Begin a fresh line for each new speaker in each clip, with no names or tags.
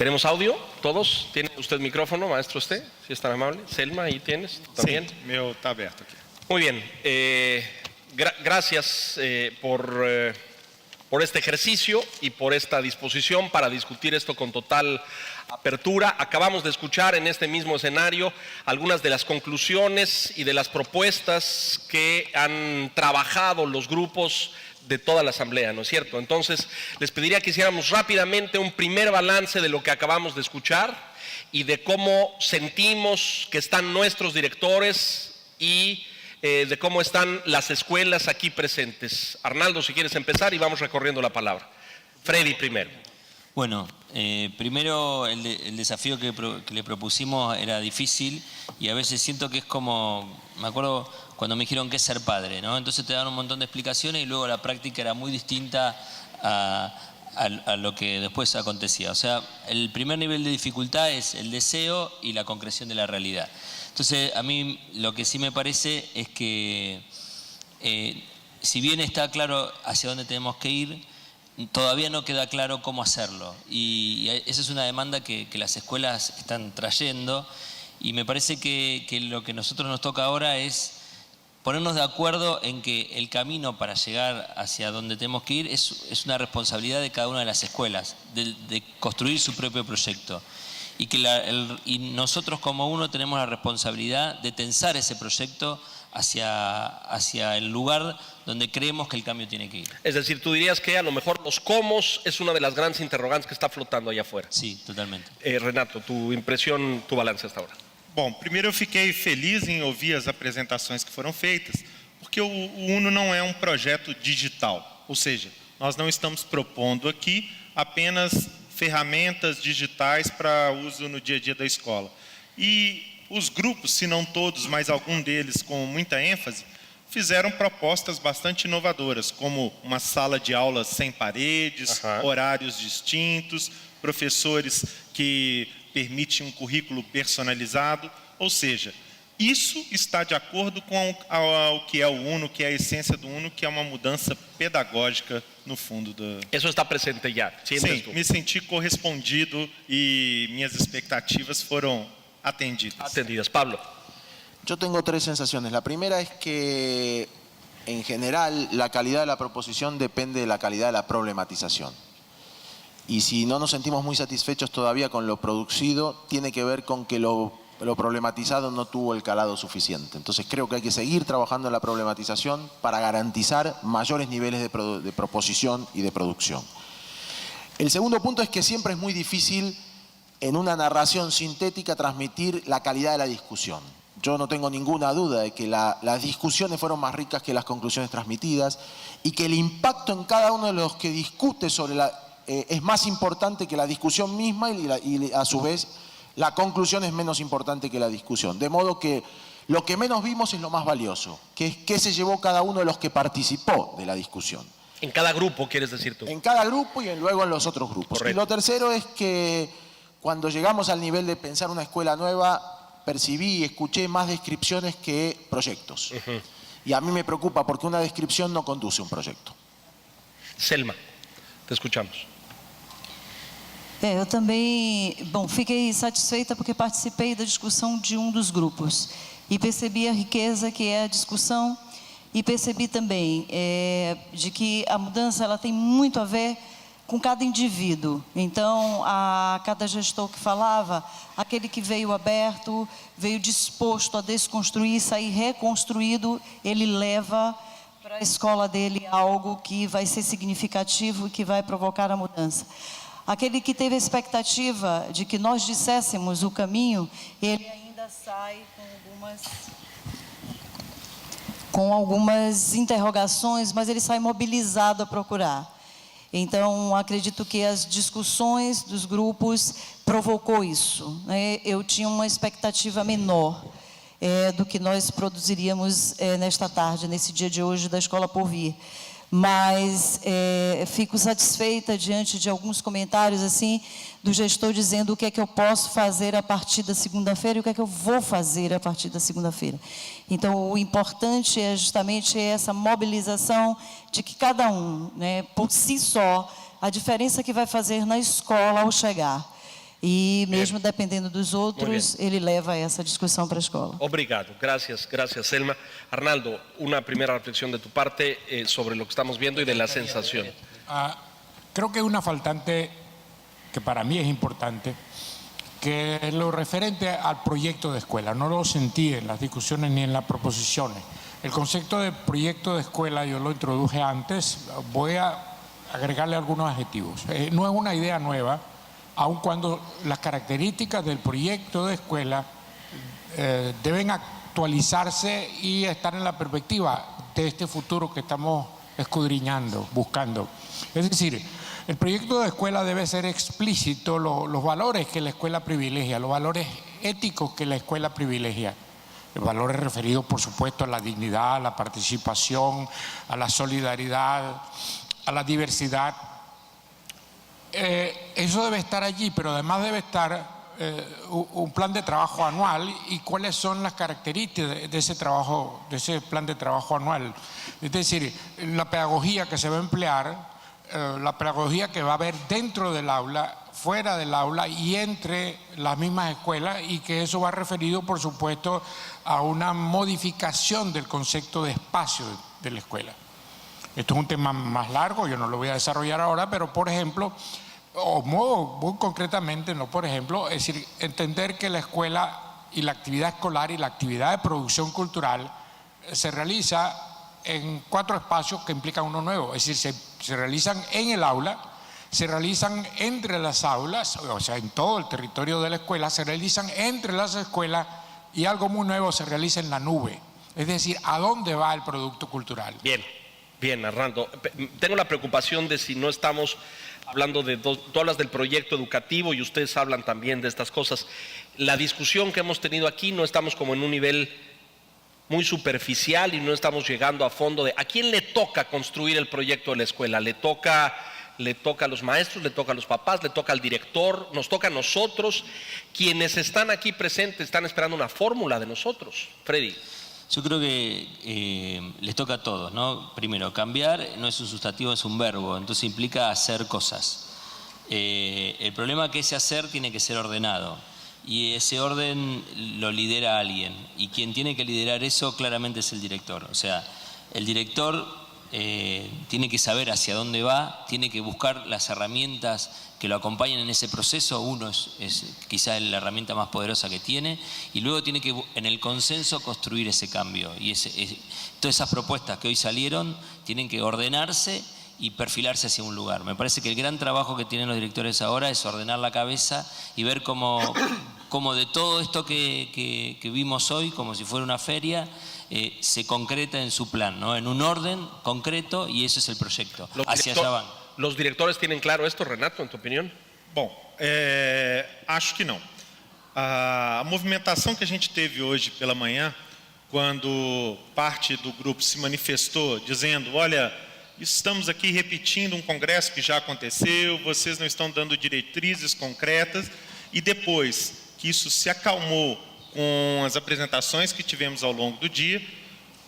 ¿Tenemos audio? ¿Todos? ¿Tiene usted micrófono, maestro usted? Si es tan amable. Selma, ahí tienes. ¿También?
Sí, meu está abierto aquí.
Muy bien. Gracias por este ejercicio y por esta disposición para discutir esto con total apertura. Acabamos de escuchar en este mismo escenario algunas de las conclusiones y de las propuestas que han trabajado los grupos de toda la asamblea, ¿no es cierto? Entonces, les pediría que hiciéramos rápidamente un primer balance de lo que acabamos de escuchar y de cómo sentimos que están nuestros directores y de cómo están las escuelas aquí presentes. Arnaldo, si quieres empezar y vamos recorriendo la palabra. Freddy primero.
Bueno, primero el desafío que le propusimos era difícil y a veces siento que es como, me acuerdo cuando me dijeron qué es ser padre, ¿no? Entonces te dan un montón de explicaciones y luego la práctica era muy distinta a lo que después acontecía. O sea, el primer nivel de dificultad es el deseo y la concreción de la realidad. Entonces, a mí lo que sí me parece es que si bien está claro hacia dónde tenemos que ir, todavía no queda claro cómo hacerlo. Y esa es una demanda que las escuelas están trayendo y me parece que lo que a nosotros nos toca ahora es ponernos de acuerdo en que el camino para llegar hacia donde tenemos que ir es una responsabilidad de cada una de las escuelas, de construir su propio proyecto. Y que y nosotros como uno tenemos la responsabilidad de tensar ese proyecto hacia el lugar donde creemos que el cambio tiene que ir.
Es decir, tú dirías que a lo mejor los cómo es una de las grandes interrogantes que está flotando allá afuera.
Sí, totalmente.
Renato, tu impressão, tu balance hasta ahora.
Bom, primeiro eu fiquei feliz em ouvir as apresentações que foram feitas, porque o UNO não é um projeto digital, ou seja, nós não estamos propondo aqui apenas ferramentas digitais para uso no dia a dia da escola. E os grupos, se não todos, mas algum deles com muita ênfase, fizeram propostas bastante inovadoras, como uma sala de aula sem paredes, horários distintos, professores que permitem um currículo personalizado, ou seja, isso está de acordo com o que é o UNO, que é a essência do UNO, que é uma mudança pedagógica no fundo da...
Isso está presente já?
Sim, me senti correspondido e minhas expectativas foram atendidas.
Atendidas. Pablo.
Yo tengo tres sensaciones. La primera es que, en general, la calidad de la proposición depende de la calidad de la problematización. Y si no nos sentimos muy satisfechos todavía con lo producido, tiene que ver con que lo problematizado no tuvo el calado suficiente. Entonces creo que hay que seguir trabajando en la problematización para garantizar mayores niveles de proposición y de producción. El segundo punto es que siempre es muy difícil en una narración sintética transmitir la calidad de la discusión. Yo no tengo ninguna duda de que las discusiones fueron más ricas que las conclusiones transmitidas y que el impacto en cada uno de los que discute sobre es más importante que la discusión misma y a su vez la conclusión es menos importante que la discusión. De modo que lo que menos vimos es lo más valioso, que es qué se llevó cada uno de los que participó de la discusión.
En cada grupo, quieres decir tú.
En cada grupo y luego en los otros grupos.
Correcto.
Y lo tercero es que cuando llegamos al nivel de pensar una escuela nueva, percibí y escuché más descripciones que proyectos. Y a mí me preocupa porque una descripción no conduce a un proyecto.
Selma, te escuchamos.
Eu também, fiquei satisfeita porque participei da discussão de um dos grupos e percebi a riqueza que é a discussão e percebi também de que a mudança ela tem muito a ver com cada indivíduo. Então, a cada gestor que falava, aquele que veio aberto, veio disposto a desconstruir, sair reconstruído, ele leva para a escola dele algo que vai ser significativo e que vai provocar a mudança. Aquele que teve a expectativa de que nós disséssemos o caminho, ele ainda sai com algumas interrogações, mas ele sai mobilizado a procurar. Então, acredito que as discussões dos grupos provocou isso, né? Eu tinha uma expectativa menor do que nós produziríamos nesta tarde, nesse dia de hoje da Escola por Vir. Mas fico satisfeita diante de alguns comentários assim do gestor dizendo o que é que eu posso fazer a partir da segunda-feira e o que é que eu vou fazer a partir da segunda-feira. Então, o importante é justamente essa mobilização de que cada um, né, por si só, a diferença que vai fazer na escola ao chegar. E mesmo dependendo dos outros,
bem.
ele leva essa discussão para a escola.
Obrigado, gracias, Selma. Arnaldo, una primera reflexión de tu parte sobre lo que estamos viendo y de la sensación.
Creo que es una faltante que para mí es importante, que es lo referente al proyecto de escuela. No lo sentí en las discusiones ni en las proposiciones. El concepto de proyecto de escuela yo lo introduje antes, voy a agregarle algunos adjetivos. No es una idea nueva, aun cuando las características del proyecto de escuela deben actualizarse y estar en la perspectiva de este futuro que estamos escudriñando, buscando. Es decir, el proyecto de escuela debe ser explícito los valores que la escuela privilegia, los valores éticos que la escuela privilegia. Los valores referidos, por supuesto, a la dignidad, a la participación, a la solidaridad, a la diversidad. Eso debe estar allí, pero además debe estar un plan de trabajo anual y cuáles son las características de ese trabajo, de ese plan de trabajo anual. Es decir, la pedagogía que se va a emplear, la pedagogía que va a haber dentro del aula, fuera del aula y entre las mismas escuelas, y que eso va referido, por supuesto, a una modificación del concepto de espacio de la escuela. Esto es un tema más largo, yo no lo voy a desarrollar ahora, pero por ejemplo, o muy concretamente, no por ejemplo, es decir, entender que la escuela y la actividad escolar y la actividad de producción cultural se realiza en 4 espacios que implican uno nuevo, es decir, se realizan en el aula, se realizan entre las aulas, o sea, en todo el territorio de la escuela, se realizan entre las escuelas y algo muy nuevo se realiza en la nube, es decir, ¿a dónde va el producto cultural?
Bien, Arnaldo. Tengo la preocupación de si no estamos hablando de tú hablas del proyecto educativo y ustedes hablan también de estas cosas. La discusión que hemos tenido aquí no estamos como en un nivel muy superficial y no estamos llegando a fondo de a quién le toca construir el proyecto de la escuela. Le toca a los maestros, le toca a los papás, le toca al director, nos toca a nosotros. Quienes están aquí presentes están esperando una fórmula de nosotros. Freddy.
Yo creo que les toca a todos, ¿no? Primero, cambiar no es un sustantivo, es un verbo, entonces implica hacer cosas. El problema es que ese hacer tiene que ser ordenado y ese orden lo lidera alguien y quien tiene que liderar eso claramente es el director. O sea, el director tiene que saber hacia dónde va, tiene que buscar las herramientas que lo acompañan en ese proceso. Uno es quizás la herramienta más poderosa que tiene y luego tiene que en el consenso construir ese cambio y todas esas propuestas que hoy salieron tienen que ordenarse y perfilarse hacia un lugar. Me parece que el gran trabajo que tienen los directores ahora es ordenar la cabeza y ver cómo de todo esto que vimos hoy, como si fuera una feria, se concreta en su plan, ¿no? En un orden concreto, y ese es el proyecto. Hacia allá van.
¿Los directores tienen claro esto, Renato, en tu opinión?
Bom, acho que não. A movimentação que a gente teve hoje pela manhã, quando parte do grupo se manifestou dizendo, olha, estamos aqui repetindo um congresso que já aconteceu, vocês não estão dando diretrizes concretas, e depois que isso se acalmou com as apresentações que tivemos ao longo do dia,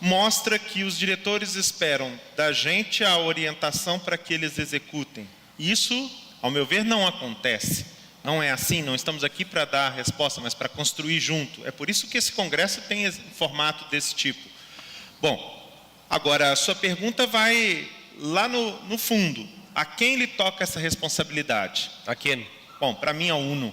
mostra que os diretores esperam da gente a orientação para que eles executem. Isso, ao meu ver, não acontece. Não é assim, não estamos aqui para dar a resposta, mas para construir junto. É por isso que esse congresso tem formato desse tipo. Bom, agora a sua pergunta vai lá no fundo. A quem lhe toca essa responsabilidade?
A quem?
Bom, para mim, ao UNO.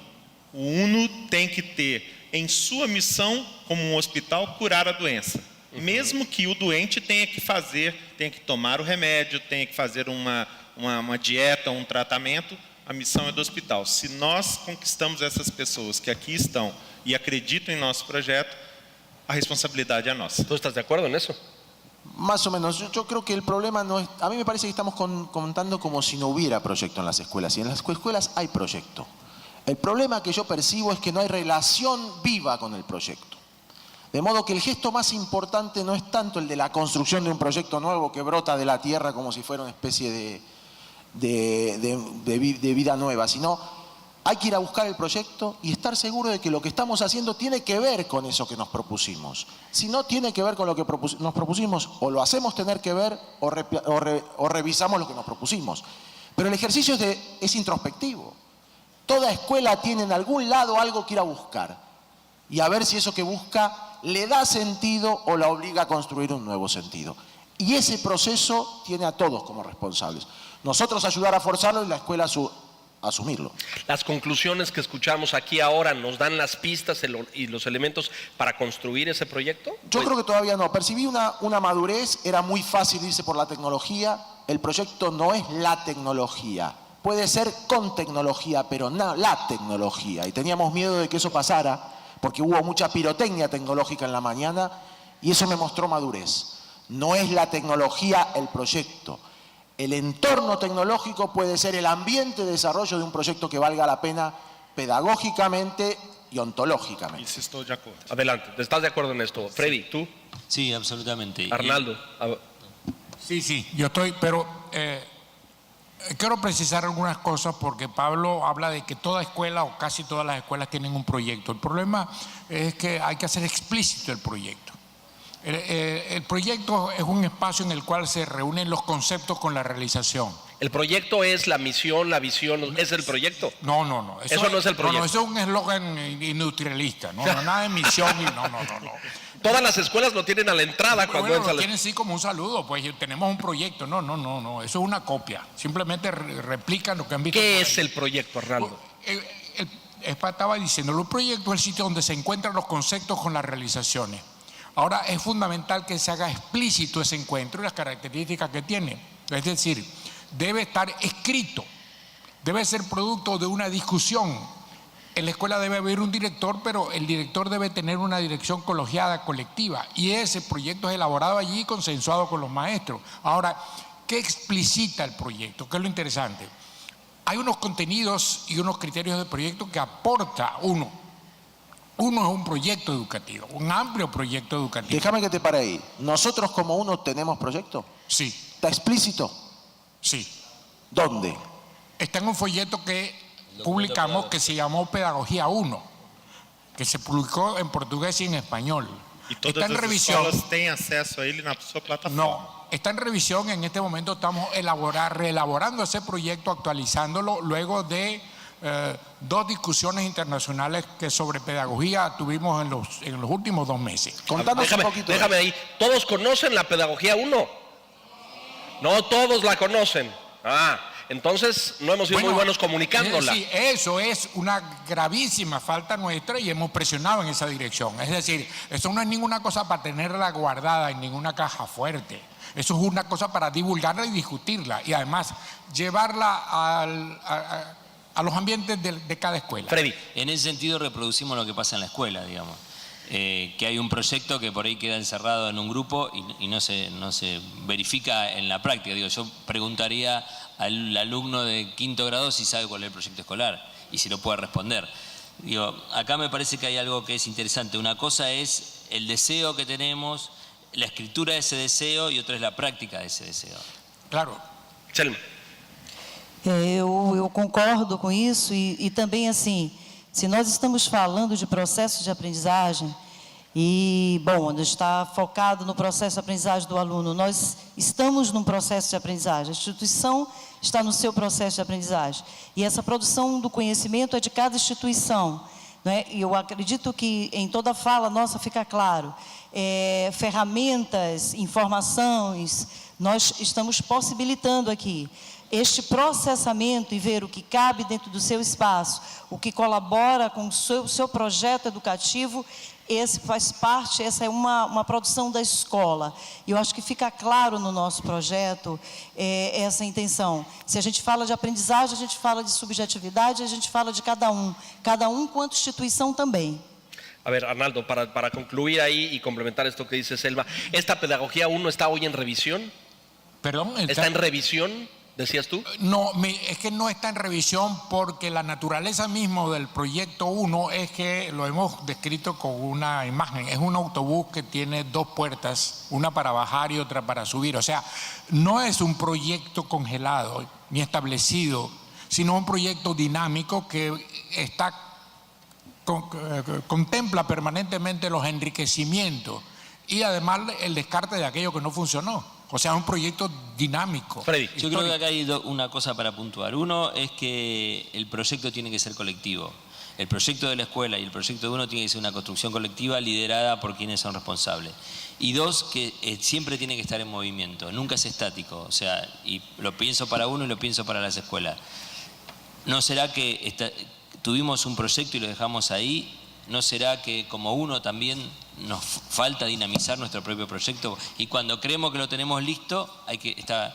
O UNO tem que ter em sua missão, como um hospital, curar a doença. Mesmo que o doente tenha que tomar o remédio, tenha que fazer uma dieta, um tratamento, a missão é do hospital. Se nós conquistamos essas pessoas que aqui estão e acreditam em nosso projeto, a responsabilidade é nossa.
¿Tú estás de acuerdo en eso?
Más o menos, yo creo que el problema no es... A mí me parece que estamos contando como si no hubiera proyecto en las escuelas, y en las escuelas hay proyecto. El problema que yo percibo es que no hay relación viva con el proyecto. De modo que el gesto más importante no es tanto el de la construcción de un proyecto nuevo que brota de la tierra como si fuera una especie de vida nueva, sino hay que ir a buscar el proyecto y estar seguro de que lo que estamos haciendo tiene que ver con eso que nos propusimos. Si no tiene que ver con lo que nos propusimos, o lo hacemos tener que ver o revisamos lo que nos propusimos. Pero el ejercicio es introspectivo. Toda escuela tiene en algún lado algo que ir a buscar y a ver si eso que busca le da sentido o la obliga a construir un nuevo sentido. Y ese proceso tiene a todos como responsables. Nosotros ayudar a forzarlo y la escuela asumirlo.
Las conclusiones que escuchamos aquí ahora nos dan las pistas y los elementos para construir ese proyecto.
Yo creo que todavía no. Percibí una madurez, era muy fácil irse por la tecnología. El proyecto no es la tecnología. Puede ser con tecnología, pero no la tecnología. Y teníamos miedo de que eso pasara, porque hubo mucha pirotecnia tecnológica en la mañana y eso me mostró madurez. No es la tecnología el proyecto. El entorno tecnológico puede ser el ambiente de desarrollo de un proyecto que valga la pena pedagógicamente y ontológicamente.
Isso estou de acordo.
Adelante, ¿estás de acuerdo en esto? Freddy, ¿tú?
Sí, absolutamente.
Arnaldo.
Sí, yo estoy, pero quiero precisar algunas cosas porque Pablo habla de que toda escuela o casi todas las escuelas tienen un proyecto. El problema es que hay que hacer explícito el proyecto. El proyecto es un espacio en el cual se reúnen los conceptos con la realización.
El proyecto es la misión, la visión, es el proyecto.
No.
Eso no es el proyecto.
No, eso es un eslogan industrialista. No, nada de misión y no.
Todas las escuelas lo tienen a la entrada cuando
Bueno,
entran.
lo tienen sí como un saludo, pues tenemos un proyecto. No, eso es una copia. Simplemente replican lo que han visto.
¿Qué
por
es
ahí.
el proyecto, Arnaldo?
Estaba diciendo, el proyecto es el sitio donde se encuentran los conceptos con las realizaciones. Ahora es fundamental que se haga explícito ese encuentro y las características que tiene. Es decir, debe estar escrito, debe ser producto de una discusión. En la escuela debe haber un director, pero el director debe tener una dirección colegiada, colectiva, y ese proyecto es elaborado allí y consensuado con los maestros. Ahora, ¿qué explicita el proyecto? ¿Qué es lo interesante? Hay unos contenidos y unos criterios de proyecto que aporta uno. Uno es un proyecto educativo, un amplio proyecto educativo.
Déjame que te pare ahí. ¿Nosotros como uno tenemos proyecto?
Sí,
¿Está explícito?
sí.
¿Dónde?
Está en un folleto que publicamos que se llamó Pedagogía 1, que se publicó en portugués y en español.
E todas
Está en
as
revisión.
escolas têm acesso a ele na sua plataforma.
No, está en revisión. En este momento estamos reelaborando ese proyecto, actualizándolo luego de 2 discusiones internacionales que sobre pedagogía tuvimos en los últimos 2 meses.
Contanos un poquito.
Déjame ahí. ¿Todos conocen la pedagogía 1? No todos la conocen. Entonces no hemos sido muy buenos comunicándola.
Sí, eso es una gravísima falta nuestra y hemos presionado en esa dirección. Es decir, eso no es ninguna cosa para tenerla guardada en ninguna caja fuerte. Eso es una cosa para divulgarla y discutirla y además llevarla a los ambientes de cada escuela.
Freddy.
En ese sentido reproducimos lo que pasa en la escuela, digamos. Que hay un proyecto que por ahí queda encerrado en un grupo y no se verifica en la práctica. Digo, yo preguntaría al alumno de 5º grado si sabe cuál es el proyecto escolar y si lo puede responder. Digo, acá me parece que hay algo que es interesante. Una cosa es el deseo que tenemos, la escritura de ese deseo, y otra es la práctica de ese deseo.
Claro.
Selma.
Eu concordo com isso e também assim, se nós estamos falando de processo de aprendizagem e, bom, está focado no processo de aprendizagem do aluno, nós estamos num processo de aprendizagem, a instituição está no seu processo de aprendizagem e essa produção do conhecimento é de cada instituição, né? E eu acredito que em toda fala nossa fica claro, ferramentas, informações, nós estamos possibilitando aqui este processamento e ver o que cabe dentro do seu espaço, o que colabora com o seu projeto educativo, esse faz parte, essa é uma produção da escola. E eu acho que fica claro no nosso projeto essa intenção. Se a gente fala de aprendizagem, a gente fala de subjetividade, a gente fala de cada um quanto instituição também.
A ver, Arnaldo, para concluir ahí y complementar esto que dice Selma, ¿esta pedagogía 1 está hoy en revisión?
Perdón.
¿Está en revisión, decías tú?
No, es que no está en revisión porque la naturaleza mismo del proyecto 1 es que lo hemos descrito con una imagen. Es un autobús que tiene 2 puertas, una para bajar y otra para subir. O sea, no es un proyecto congelado ni establecido, sino un proyecto dinámico que contempla permanentemente los enriquecimientos y además el descarte de aquello que no funcionó. O sea, un proyecto dinámico.
Freddy.
Yo creo que acá hay una cosa para puntuar. Uno es que el proyecto tiene que ser colectivo. El proyecto de la escuela y el proyecto de uno tiene que ser una construcción colectiva liderada por quienes son responsables. Y dos, que siempre tiene que estar en movimiento, nunca es estático. O sea, y lo pienso para uno y lo pienso para las escuelas. ¿No será que tuvimos un proyecto y lo dejamos ahí? ¿No será que como uno también nos falta dinamizar nuestro propio proyecto? Y cuando creemos que lo tenemos listo, hay que estar,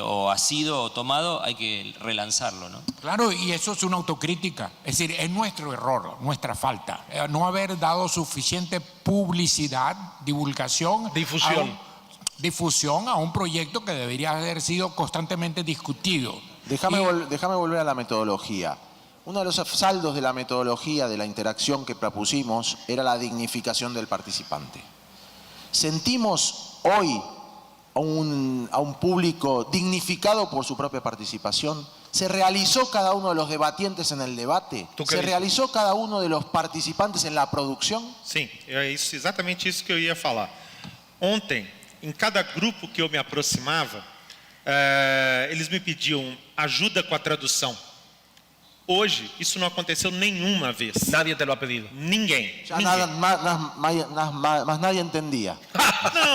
o ha sido o tomado, hay que relanzarlo, ¿no?
Claro, y eso es una autocrítica. Es decir, es nuestro error, nuestra falta. No haber dado suficiente publicidad, divulgación, difusión a un proyecto que debería haber sido constantemente discutido.
Déjame volver a la metodología. Uno de los saldos de la metodología, de la interacción que propusimos, era la dignificación del participante. Sentimos hoy a un público dignificado por su propia participación. ¿Se realizó cada uno de los debatientes en el debate? ¿Se realizó cada uno de los participantes en la producción?
Sim, é isso, exatamente isso que eu ia falar. Ontem, em cada grupo que eu me aproximava, eles me pediam ajuda com a tradução. Hoje, isso não aconteceu nenhuma vez.
Nadie te lo ha pedido.
Ninguém.
Ya más nadie entendía.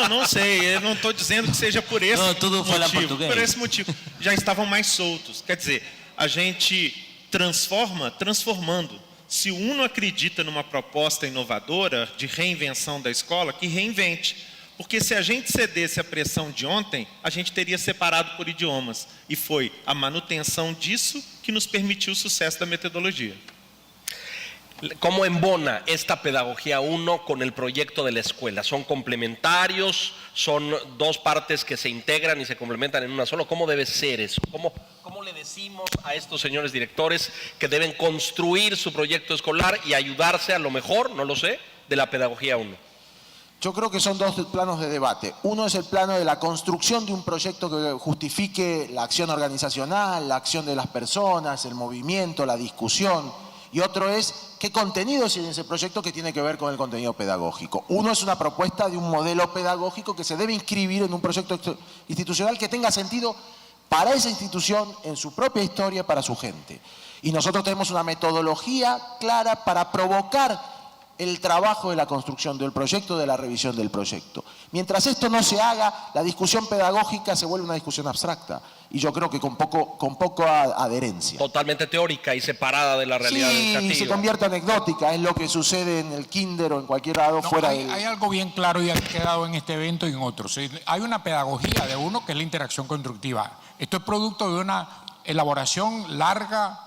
Não sei, eu não estou dizendo que seja por esse
Não, tudo fala
motivo.
português.
Por esse motivo. Já estavam mais soltos. Quer dizer, a gente transformando. Se o Uno acredita numa proposta inovadora de reinvenção da escola, que reinvente. Porque se a gente cedesse à pressão de ontem, a gente teria separado por idiomas. E foi a manutenção disso que nos permitiu o sucesso da metodologia.
¿Cómo embona esta pedagogía 1 con el proyecto de la escuela? ¿Son complementarios? ¿Son dos partes que se integran y se complementan en una sola? ¿Cómo debe ser eso? ¿Cómo le decimos a estos señores directores que deben construir su proyecto escolar y ayudarse a lo mejor, no lo sé, de la pedagogía 1?
Yo creo que son dos planos de debate. Uno es el plano de la construcción de un proyecto que justifique la acción organizacional, la acción de las personas, el movimiento, la discusión. Y otro es qué contenido es en ese proyecto que tiene que ver con el contenido pedagógico. Uno es una propuesta de un modelo pedagógico que se debe inscribir en un proyecto institucional que tenga sentido para esa institución, en su propia historia, para su gente. Y nosotros tenemos una metodología clara para provocar el trabajo de la construcción del proyecto, de la revisión del proyecto. Mientras esto no se haga, la discusión pedagógica se vuelve una discusión abstracta y yo creo que con poco adherencia.
Totalmente teórica y separada de la realidad educativa.
Sí, se convierte anecdótica, es lo que sucede en el kinder o en cualquier lado fuera
del... Hay algo bien claro y ha quedado en este evento y en otros. Hay una pedagogía de uno que es la interacción constructiva. Esto es producto de una elaboración larga,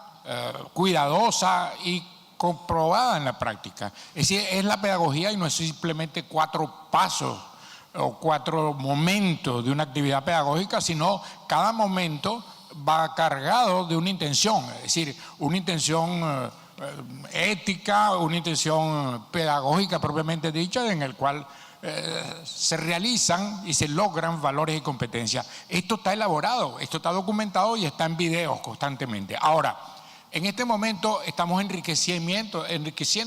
cuidadosa y comprobada en la práctica. Es decir, es la pedagogía y no es simplemente 4 pasos o 4 momentos de una actividad pedagógica, sino cada momento va cargado de una intención, es decir, una intención ética, una intención pedagógica propiamente dicha, en el cual se realizan y se logran valores y competencias. Esto está elaborado, esto está documentado y está en videos constantemente. Ahora, en este momento estamos enriqueciendo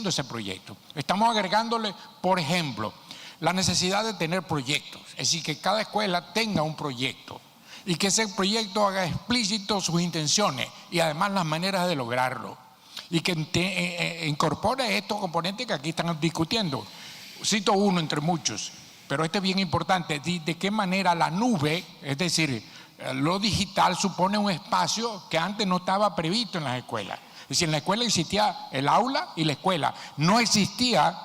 ese proyecto. Estamos agregándole, por ejemplo, la necesidad de tener proyectos. Es decir, que cada escuela tenga un proyecto y que ese proyecto haga explícito sus intenciones y además las maneras de lograrlo. Y que incorpore estos componentes que aquí están discutiendo. Cito uno entre muchos, pero este es bien importante. De qué manera la nube, es decir, lo digital supone un espacio que antes no estaba previsto en las escuelas. Es decir, en la escuela existía el aula y la escuela. No existía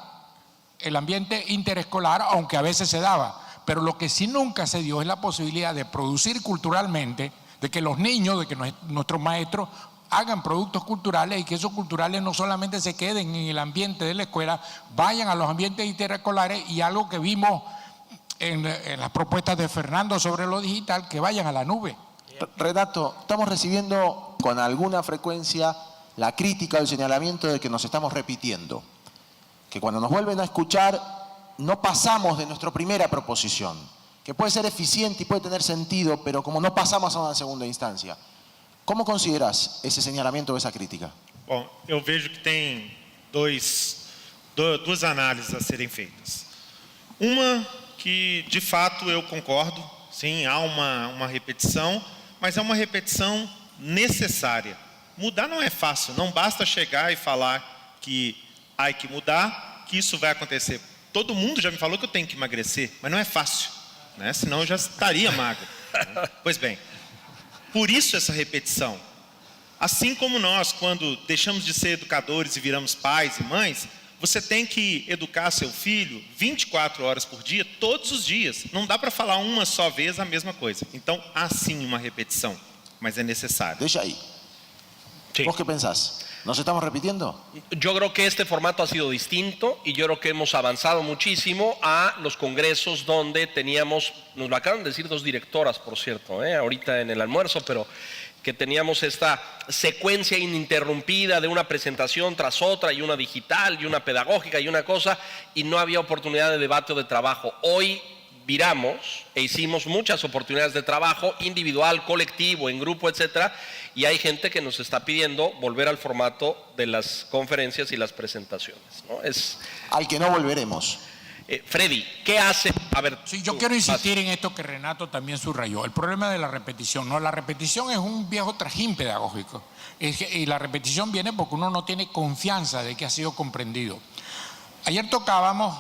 el ambiente interescolar, aunque a veces se daba. Pero lo que sí nunca se dio es la posibilidad de producir culturalmente, de que los niños, de que nuestros maestros hagan productos culturales y que esos culturales no solamente se queden en el ambiente de la escuela, vayan a los ambientes interescolares y algo que vimos en las propuestas de Fernando sobre lo digital, que vayan a la nube.
Renato, estamos recibiendo con alguna frecuencia la crítica o el señalamiento de que nos estamos repitiendo, que cuando nos vuelven a escuchar no pasamos de nuestra primera proposición, que puede ser eficiente y puede tener sentido, pero como no pasamos a una segunda instancia. ¿Cómo consideras ese señalamiento o esa crítica?
Bom, eu vejo que tem duas análises a serem feitas. Uma que, de fato, eu concordo, sim, há uma repetição, mas é uma repetição necessária. Mudar não é fácil, não basta chegar e falar que há que mudar, que isso vai acontecer. Todo mundo já me falou que eu tenho que emagrecer, mas não é fácil, né? Senão eu já estaria magro. Né? Pois bem, por isso essa repetição. Assim como nós, quando deixamos de ser educadores e viramos pais e mães, você tem que educar seu filho 24 horas por dia, todos os dias. Não dá para falar uma só vez a mesma coisa. Então, há sim uma repetição, mas é necessário.
Deixa ahí.
Sí.
¿Vos qué pensás? ¿Nos estamos repitiendo?
Yo creo que este formato ha sido distinto y yo creo que hemos avanzado muchísimo a los congresos donde teníamos, nos lo acaban de decir dos directoras, por cierto, ahorita en el almuerzo, pero que teníamos esta secuencia ininterrumpida de una presentación tras otra y una digital y una pedagógica y una cosa, y no había oportunidad de debate o de trabajo. Hoy viramos e hicimos muchas oportunidades de trabajo individual, colectivo, en grupo, etcétera, y hay gente que nos está pidiendo volver al formato de las conferencias y las presentaciones, ¿no?
Al que no volveremos.
Freddy, ¿qué hace? A ver,
Sí, yo
tú,
quiero insistir
vas.
en esto que Renato también subrayó, el problema de la repetición. ¿No? La repetición es un viejo trajín pedagógico y la repetición viene porque uno no tiene confianza de que ha sido comprendido. Ayer tocábamos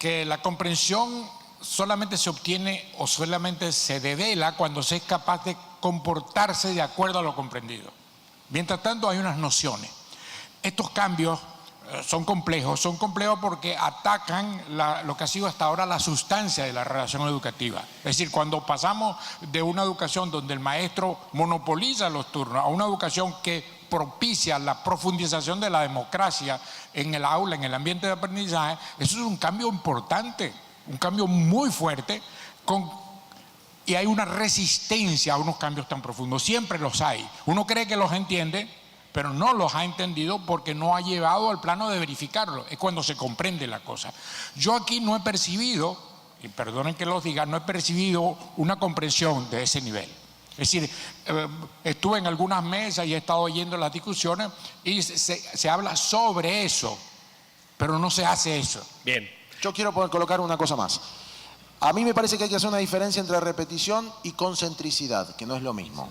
que la comprensión solamente se obtiene o solamente se devela cuando se es capaz de comportarse de acuerdo a lo comprendido. Mientras tanto hay unas nociones. Estos cambios son complejos porque atacan lo que ha sido hasta ahora la sustancia de la relación educativa. Es decir, cuando pasamos de una educación donde el maestro monopoliza los turnos a una educación que propicia la profundización de la democracia en el aula, en el ambiente de aprendizaje, eso es un cambio importante, un cambio muy fuerte, y hay una resistencia a unos cambios tan profundos. Siempre los hay. Uno cree que los entiende, pero no los ha entendido porque no ha llevado al plano de verificarlo. Es cuando se comprende la cosa. Yo aquí no he percibido, y perdonen que los diga, no he percibido una comprensión de ese nivel. Es decir, estuve en algunas mesas y he estado oyendo las discusiones y se habla sobre eso, pero no se hace eso.
Bien.
Yo quiero colocar una cosa más. A mí me parece que hay que hacer una diferencia entre repetición y concentricidad, que no es lo mismo.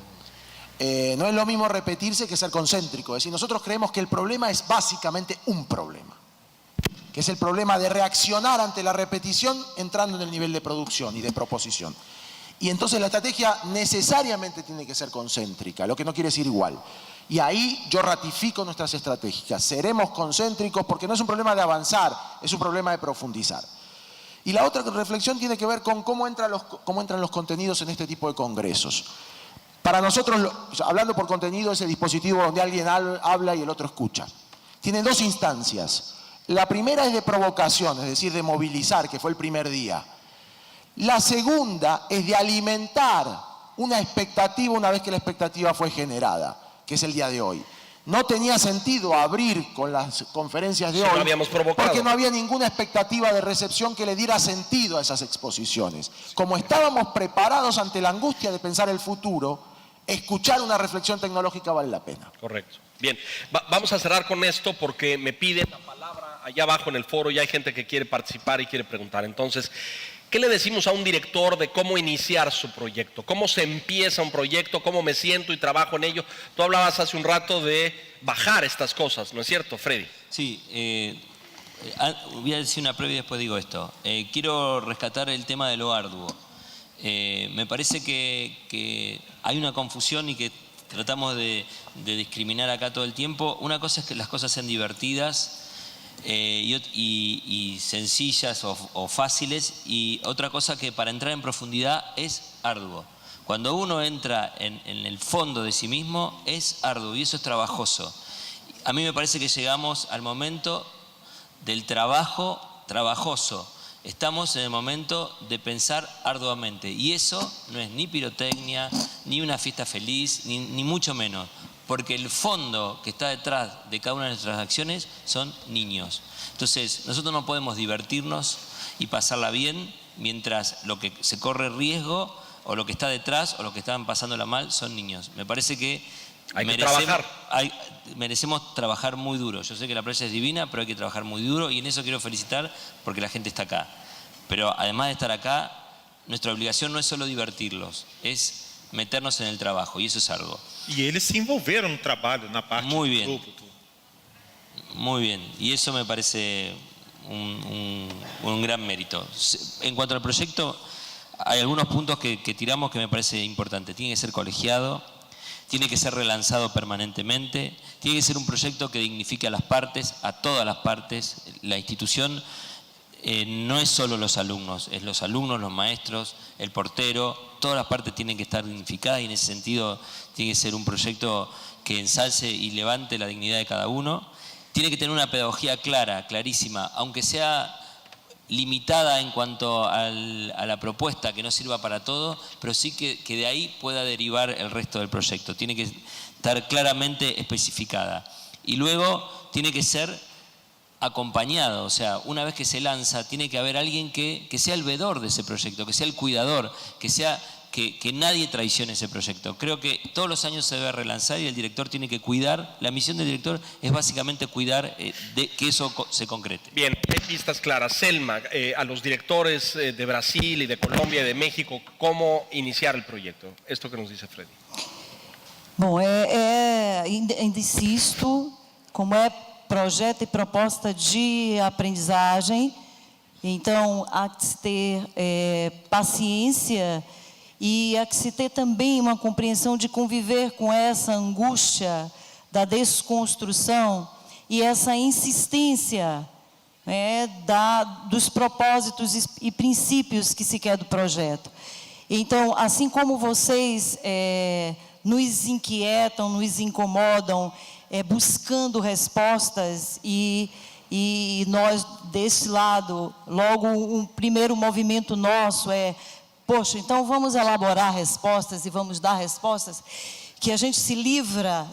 No es lo mismo repetirse que ser concéntrico. Es decir, nosotros creemos que el problema es básicamente un problema, que es el problema de reaccionar ante la repetición entrando en el nivel de producción y de proposición. Y entonces la estrategia necesariamente tiene que ser concéntrica, lo que no quiere decir igual. Y ahí yo ratifico nuestras estrategias. Seremos concéntricos porque no es un problema de avanzar, es un problema de profundizar. Y la otra reflexión tiene que ver con cómo entran los contenidos en este tipo de congresos. Para nosotros, hablando por contenido, ese dispositivo donde alguien habla y el otro escucha, tiene dos instancias. La primera es de provocación, es decir, de movilizar, que fue el primer día. La segunda es de alimentar una expectativa una vez que la expectativa fue generada, que es el día de hoy. No tenía sentido abrir con las conferencias de hoy
no habíamos provocado,
porque no había ninguna expectativa de recepción que le diera sentido a esas exposiciones. Como estábamos preparados ante la angustia de pensar el futuro, escuchar una reflexión tecnológica vale la pena.
Correcto. Bien, vamos a cerrar con esto porque me piden la palabra allá abajo en el foro y hay gente que quiere participar y quiere preguntar. Entonces, ¿qué le decimos a un director de cómo iniciar su proyecto? ¿Cómo se empieza un proyecto? ¿Cómo me siento y trabajo en ello? Tú hablabas hace un rato de bajar estas cosas, ¿no es cierto, Freddy?
Sí, voy a decir una previa y después digo esto. Quiero rescatar el tema de lo arduo. Me parece que hay una confusión y que tratamos de discriminar acá todo el tiempo. Una cosa es que las cosas sean divertidas y sencillas o fáciles, y otra cosa que para entrar en profundidad es arduo. Cuando uno entra en el fondo de sí mismo es arduo y eso es trabajoso. A mí me parece que llegamos al momento del trabajo trabajoso. Estamos en el momento de pensar arduamente y eso no es ni pirotecnia, ni una fiesta feliz, ni mucho menos. Porque el fondo que está detrás de cada una de nuestras acciones son niños. Entonces, nosotros no podemos divertirnos y pasarla bien mientras lo que se corre riesgo o lo que está detrás o lo que están pasándola mal son niños. Me parece que merecemos trabajar muy duro. Yo sé que la playa es divina, pero hay que trabajar muy duro y en eso quiero felicitar porque la gente está acá. Pero además de estar acá, nuestra obligación no es solo divertirlos, es meternos en el trabajo, y eso es algo.
E eles se envolveram no trabalho, na parte
Muy
do
bien.
grupo.
Muy bien, y eso me parece un gran mérito. En cuanto al proyecto, hay algunos puntos que tiramos que me parece importante. Tiene que ser colegiado, tiene que ser relanzado permanentemente, tiene que ser un proyecto que dignifique a las partes, a todas las partes. La institución no es solo los alumnos, es los alumnos, los maestros, el portero, todas las partes tienen que estar dignificadas, y en ese sentido tiene que ser un proyecto que ensalce y levante la dignidad de cada uno. Tiene que tener una pedagogía clara, clarísima, aunque sea limitada en cuanto a la propuesta, que no sirva para todo, pero sí que de ahí pueda derivar el resto del proyecto. Tiene que estar claramente especificada. Y luego tiene que ser acompañado, o sea, una vez que se lanza, tiene que haber alguien que sea el veedor de ese proyecto, que sea el cuidador, que nadie traicione ese proyecto. Creo que todos los años se debe relanzar y el director tiene que cuidar. La misión del director es básicamente cuidar de que eso se concrete.
Bien, hay pistas claras. Selma, a los directores de Brasil y de Colombia y de México, ¿cómo iniciar el proyecto? Esto que nos dice Freddy.
Bom, ainda insisto, como é projeto e proposta de aprendizagem, então há que se ter paciência e há que se ter também uma compreensão de conviver com essa angústia da desconstrução e essa insistência dos propósitos e princípios que se quer do projeto. Então, assim como vocês nos inquietam, nos incomodam, buscando respostas e nós, desse lado, logo um primeiro movimento nosso poxa, então vamos elaborar respostas e vamos dar respostas, que a gente se livra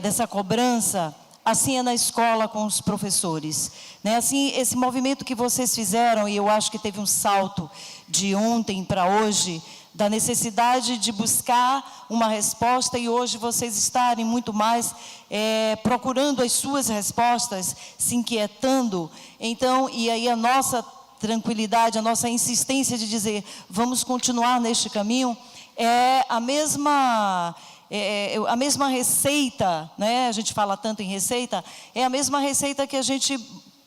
dessa cobrança. Assim é na escola com os professores, né? Assim, esse movimento que vocês fizeram, e eu acho que teve um salto de ontem para hoje, da necessidade de buscar uma resposta, e hoje vocês estarem muito mais procurando as suas respostas, se inquietando. Então, e aí a nossa tranquilidade, a nossa insistência de dizer, vamos continuar neste caminho, é a mesma receita, né? A gente fala tanto em receita, é a mesma receita que a gente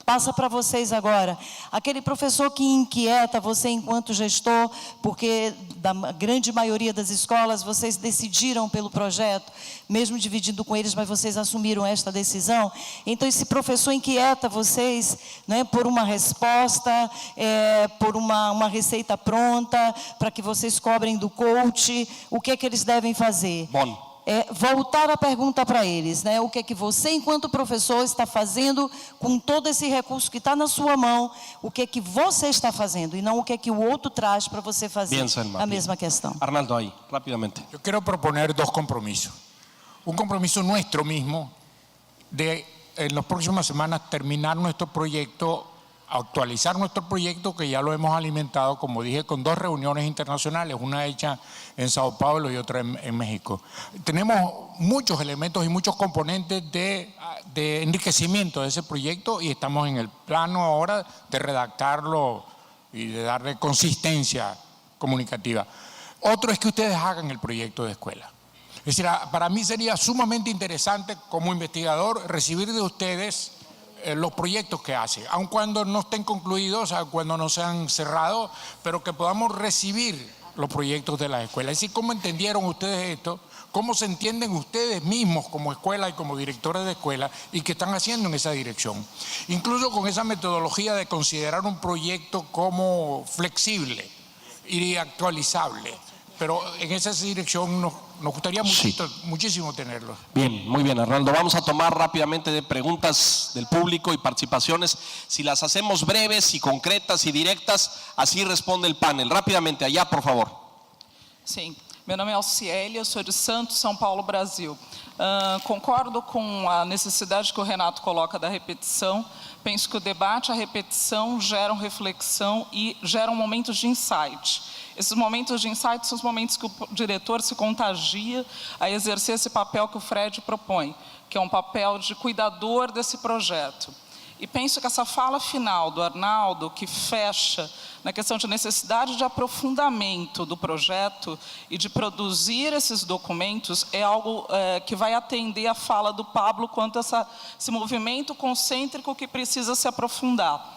passa para vocês agora. Aquele professor que inquieta você enquanto gestor, porque da grande maioria das escolas vocês decidiram pelo projeto, mesmo dividindo com eles, mas vocês assumiram esta decisão. Então esse professor inquieta vocês, né, por uma resposta, por uma receita pronta, para que vocês cobrem do coach. O que é que eles devem fazer?
Bom.
Voltar a pergunta para eles, né? O que é que você, enquanto professor, está fazendo com todo esse recurso que está na sua mão? O que é que você está fazendo e não o que é que o outro traz para você fazer?
Bien, Selma,
a mesma questão.
Arnaldo, ahí, rápidamente.
Yo quiero proponer dos compromisos. Un compromiso nuestro mismo de en las próximas semanas terminar nuestro proyecto, actualizar nuestro proyecto, que ya lo hemos alimentado, como dije, con 2 reuniones internacionales, una hecha en Sao Paulo y otra en México. Tenemos muchos elementos y muchos componentes de enriquecimiento de ese proyecto, y estamos en el plano ahora de redactarlo y de darle consistencia comunicativa. Otro es que ustedes hagan el proyecto de escuela. Es decir, para mí sería sumamente interesante como investigador recibir de ustedes los proyectos que hace, aun cuando no estén concluidos, aun cuando no sean cerrados, pero que podamos recibir los proyectos de las escuelas. Es decir, ¿cómo entendieron ustedes esto? ¿Cómo se entienden ustedes mismos como escuela y como directores de escuela, y qué están haciendo en esa dirección? Incluso con esa metodología de considerar un proyecto como flexible y actualizable. Pero en esa dirección nos gustaría muchísimo tenerlo.
Bien, muy bien, Arnaldo. Vamos a tomar rápidamente de preguntas del público y participaciones. Si las hacemos breves y concretas y directas, así responde el panel. Rápidamente, allá, por favor.
Sim, meu nome é Alciele, eu sou de Santos, São Paulo, Brasil. Concordo com a necessidade que o Renato coloca da repetição. Penso que o debate, a repetição geram reflexão e geram momentos de insight. Esses momentos de insight são os momentos que o diretor se contagia a exercer esse papel que o Fred propõe, que é um papel de cuidador desse projeto. E penso que essa fala final do Arnaldo, que fecha na questão de necessidade de aprofundamento do projeto e de produzir esses documentos, é algo que vai atender a fala do Pablo quanto a esse movimento concêntrico que precisa se aprofundar.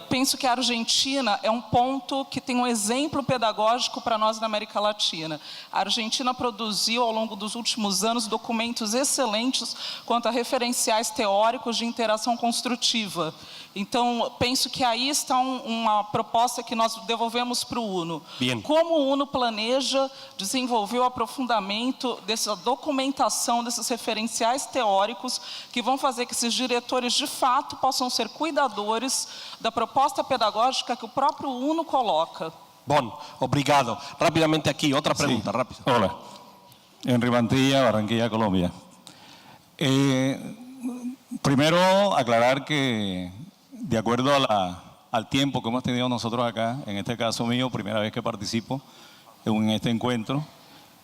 Penso que a Argentina é um ponto que tem um exemplo pedagógico para nós na América Latina. A Argentina produziu ao longo dos últimos anos documentos excelentes quanto a referenciais teóricos de interação construtiva. Então, penso que aí está uma proposta que nós devolvemos para o UNO.
Bien.
Como o UNO planeja desenvolver o aprofundamento dessa documentação, desses referenciais teóricos, que vão fazer que esses diretores, de fato, possam ser cuidadores da proposta pedagógica que o próprio UNO coloca.
Bom, obrigado. Rapidamente aqui, outra pergunta, rápido.
Hola, Henry Mantilla, Barranquilla, Colombia. Primero, aclarar que de acuerdo al tiempo que hemos tenido nosotros acá, en este caso mío, primera vez que participo en este encuentro,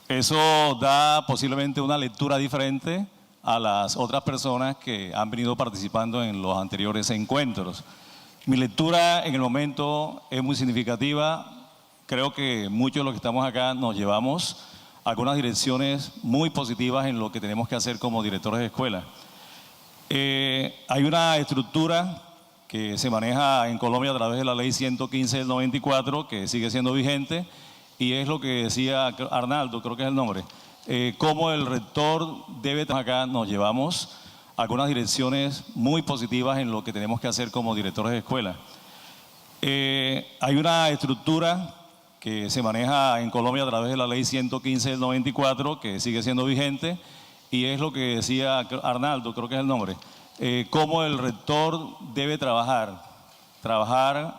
eso da posiblemente una lectura diferente a las otras personas que han venido participando en los anteriores encuentros. Mi lectura en el momento es muy significativa. Creo que muchos de los que estamos acá nos llevamos algunas direcciones muy positivas en lo que tenemos que hacer como directores de escuela. Hay una estructura que se maneja en Colombia a través de la ley 115 del 94, que sigue siendo vigente, y es lo que decía Arnaldo, creo que es el nombre, cómo el rector debe trabajar. Acá nos llevamos algunas direcciones muy positivas en lo que tenemos que hacer como directores de escuela. Hay una estructura que se maneja en Colombia a través de la ley 115 del 94, que sigue siendo vigente, y es lo que decía Arnaldo, creo que es el nombre, cómo el rector debe trabajar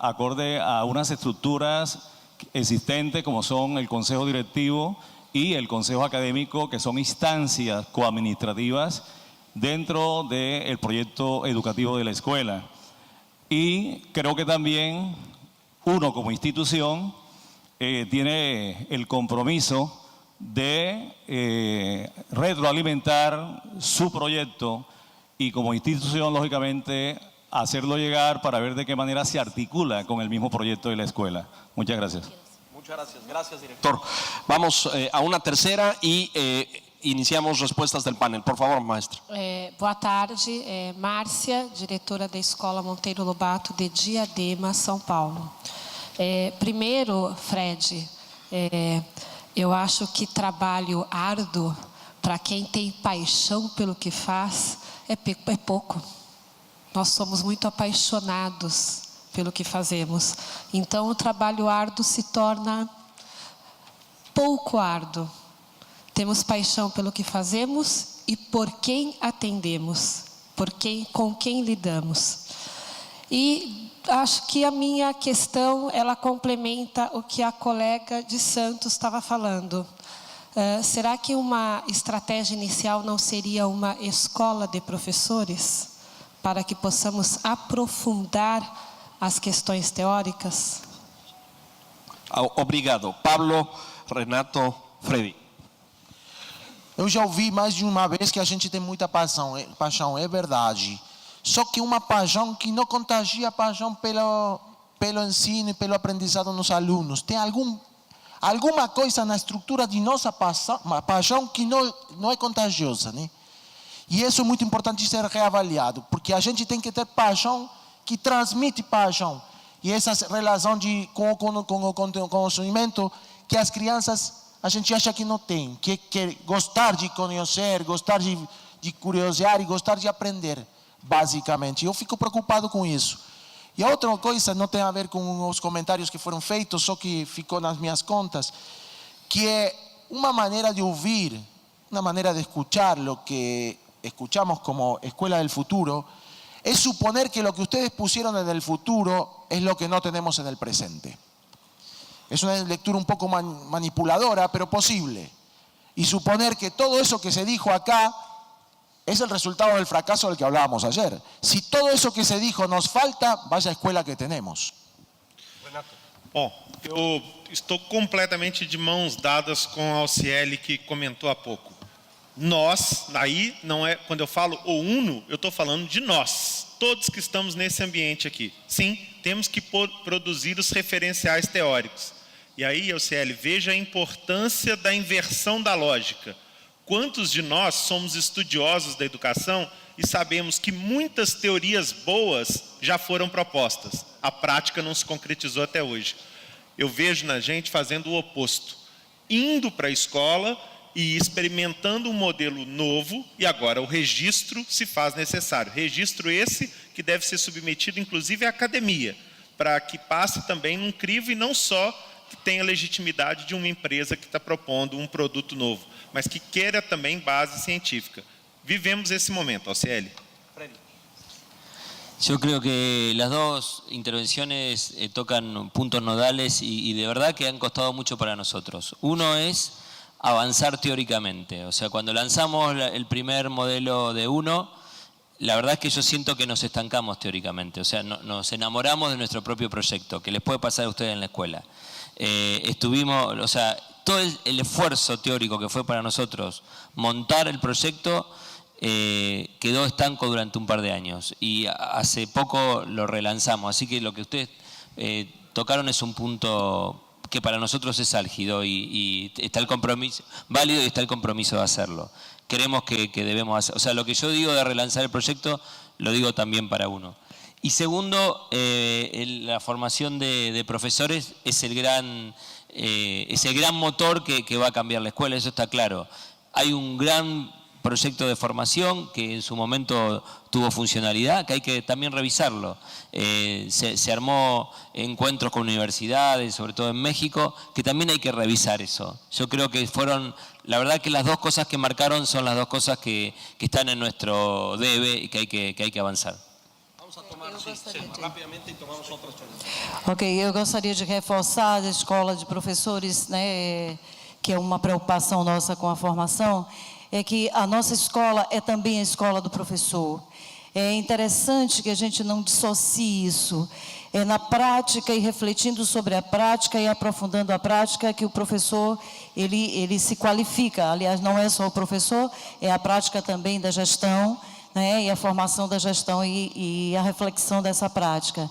acorde a unas estructuras existentes como son el consejo directivo y el consejo académico, que son instancias coadministrativas dentro del proyecto educativo de la escuela. Y creo que también uno como institución tiene el compromiso de retroalimentar su proyecto y como institución, lógicamente, hacerlo llegar para ver de qué manera se articula con el mismo proyecto de la escuela. Muchas gracias.
Muchas gracias. Gracias, director. Vamos a una tercera y iniciamos respostas del panel. Por favor, maestra.
Boa tarde, Márcia, diretora da Escola Monteiro Lobato de Diadema, São Paulo. Primeiro, Fred, eu acho que trabalho árduo, para quem tem paixão pelo que faz, é pouco. Nós somos muito apaixonados pelo que fazemos. Então, o trabalho árduo se torna pouco árduo. Temos paixão pelo que fazemos e por quem atendemos, com quem lidamos. E acho que a minha questão, ela complementa o que a colega de Santos estava falando. Será que uma estratégia inicial não seria uma escola de professores, para que possamos aprofundar as questões teóricas?
Obrigado. Pablo, Renato, Freddy.
Eu já ouvi mais de uma vez que a gente tem muita paixão, é verdade. Só que uma paixão que não contagia a paixão pelo ensino e pelo aprendizado nos alunos. Tem alguma coisa na estrutura de nossa paixão que não é contagiosa, né? E isso é muito importante ser reavaliado, porque a gente tem que ter paixão que transmite paixão. E essa relação com o conhecimento que as crianças, a gente acha que não tem, que gostar de conhecer, gostar de curiosear e gostar de aprender, basicamente. Eu fico preocupado com isso. E a outra coisa não tem a ver com os comentários que foram feitos, só que ficou nas minhas contas, que é uma maneira de ouvir, uma maneira de escuchar lo que escuchamos como Escuela del Futuro, es suponer que lo que ustedes pusieron en el futuro es lo que no tenemos en el presente. Es una lectura un poco manipuladora, pero posible. Y suponer que todo eso que se dijo acá es el resultado del fracaso del que hablábamos ayer. Si todo eso que se dijo nos falta, vaya escuela que tenemos.
Bom, eu estou completamente de mãos dadas com a Alciele, que comentou há pouco. Nós, aí não é, quando eu falo o UNO, eu estou falando de nós, todos que estamos nesse ambiente aqui. Sim, temos que produzir os referenciais teóricos. E aí, Elciele, veja a importância da inversão da lógica. Quantos de nós somos estudiosos da educação e sabemos que muitas teorias boas já foram propostas? A prática não se concretizou até hoje. Eu vejo na gente fazendo o oposto, indo para a escola e experimentando um modelo novo, e agora o registro se faz necessário. Registro esse que deve ser submetido, inclusive, à academia, para que passe também num crivo e não só que tenha legitimidade de uma empresa que está propondo um produto novo, mas que queira também base científica. Vivemos esse momento, Elciele.
Yo creo que las dos intervenciones tocan puntos nodales y de verdad que han costado mucho para nosotros. Uno es avanzar teóricamente, o sea, cuando lanzamos el primer modelo de uno, la verdad es que yo siento que nos estancamos teóricamente, o sea, nos enamoramos de nuestro propio proyecto, que les puede pasar a ustedes en la escuela. Estuvimos, o sea, todo el esfuerzo teórico que fue para nosotros montar el proyecto quedó estanco durante un par de años y hace poco lo relanzamos, así que lo que ustedes tocaron es un punto que para nosotros es álgido y está el compromiso, válido, y está el compromiso de hacerlo. Creemos que debemos hacer, o sea, lo que yo digo de relanzar el proyecto, lo digo también para uno. Y segundo, la formación de profesores es el gran motor que va a cambiar la escuela, eso está claro. Hay un gran proyecto de formación que en su momento tuvo funcionalidad, que hay que también revisarlo. Se armó encuentros con universidades, sobre todo en México, que también hay que revisar eso. Yo creo que fueron, la verdad que las dos cosas que marcaron son las dos cosas que están en nuestro debe y que hay que avanzar.
Vamos a tomar rápidamente y tomamos otras preguntas.
Ok, eu gostaria de reforçar a escola de professores, né, que é uma preocupação nossa com a formação, é que a nossa escola é também a escola do professor. É interessante que a gente não dissocie isso. É na prática e refletindo sobre a prática e aprofundando a prática que o professor ele se qualifica. Aliás, não é só o professor, é a prática também da gestão, né, e a formação da gestão e a reflexão dessa prática.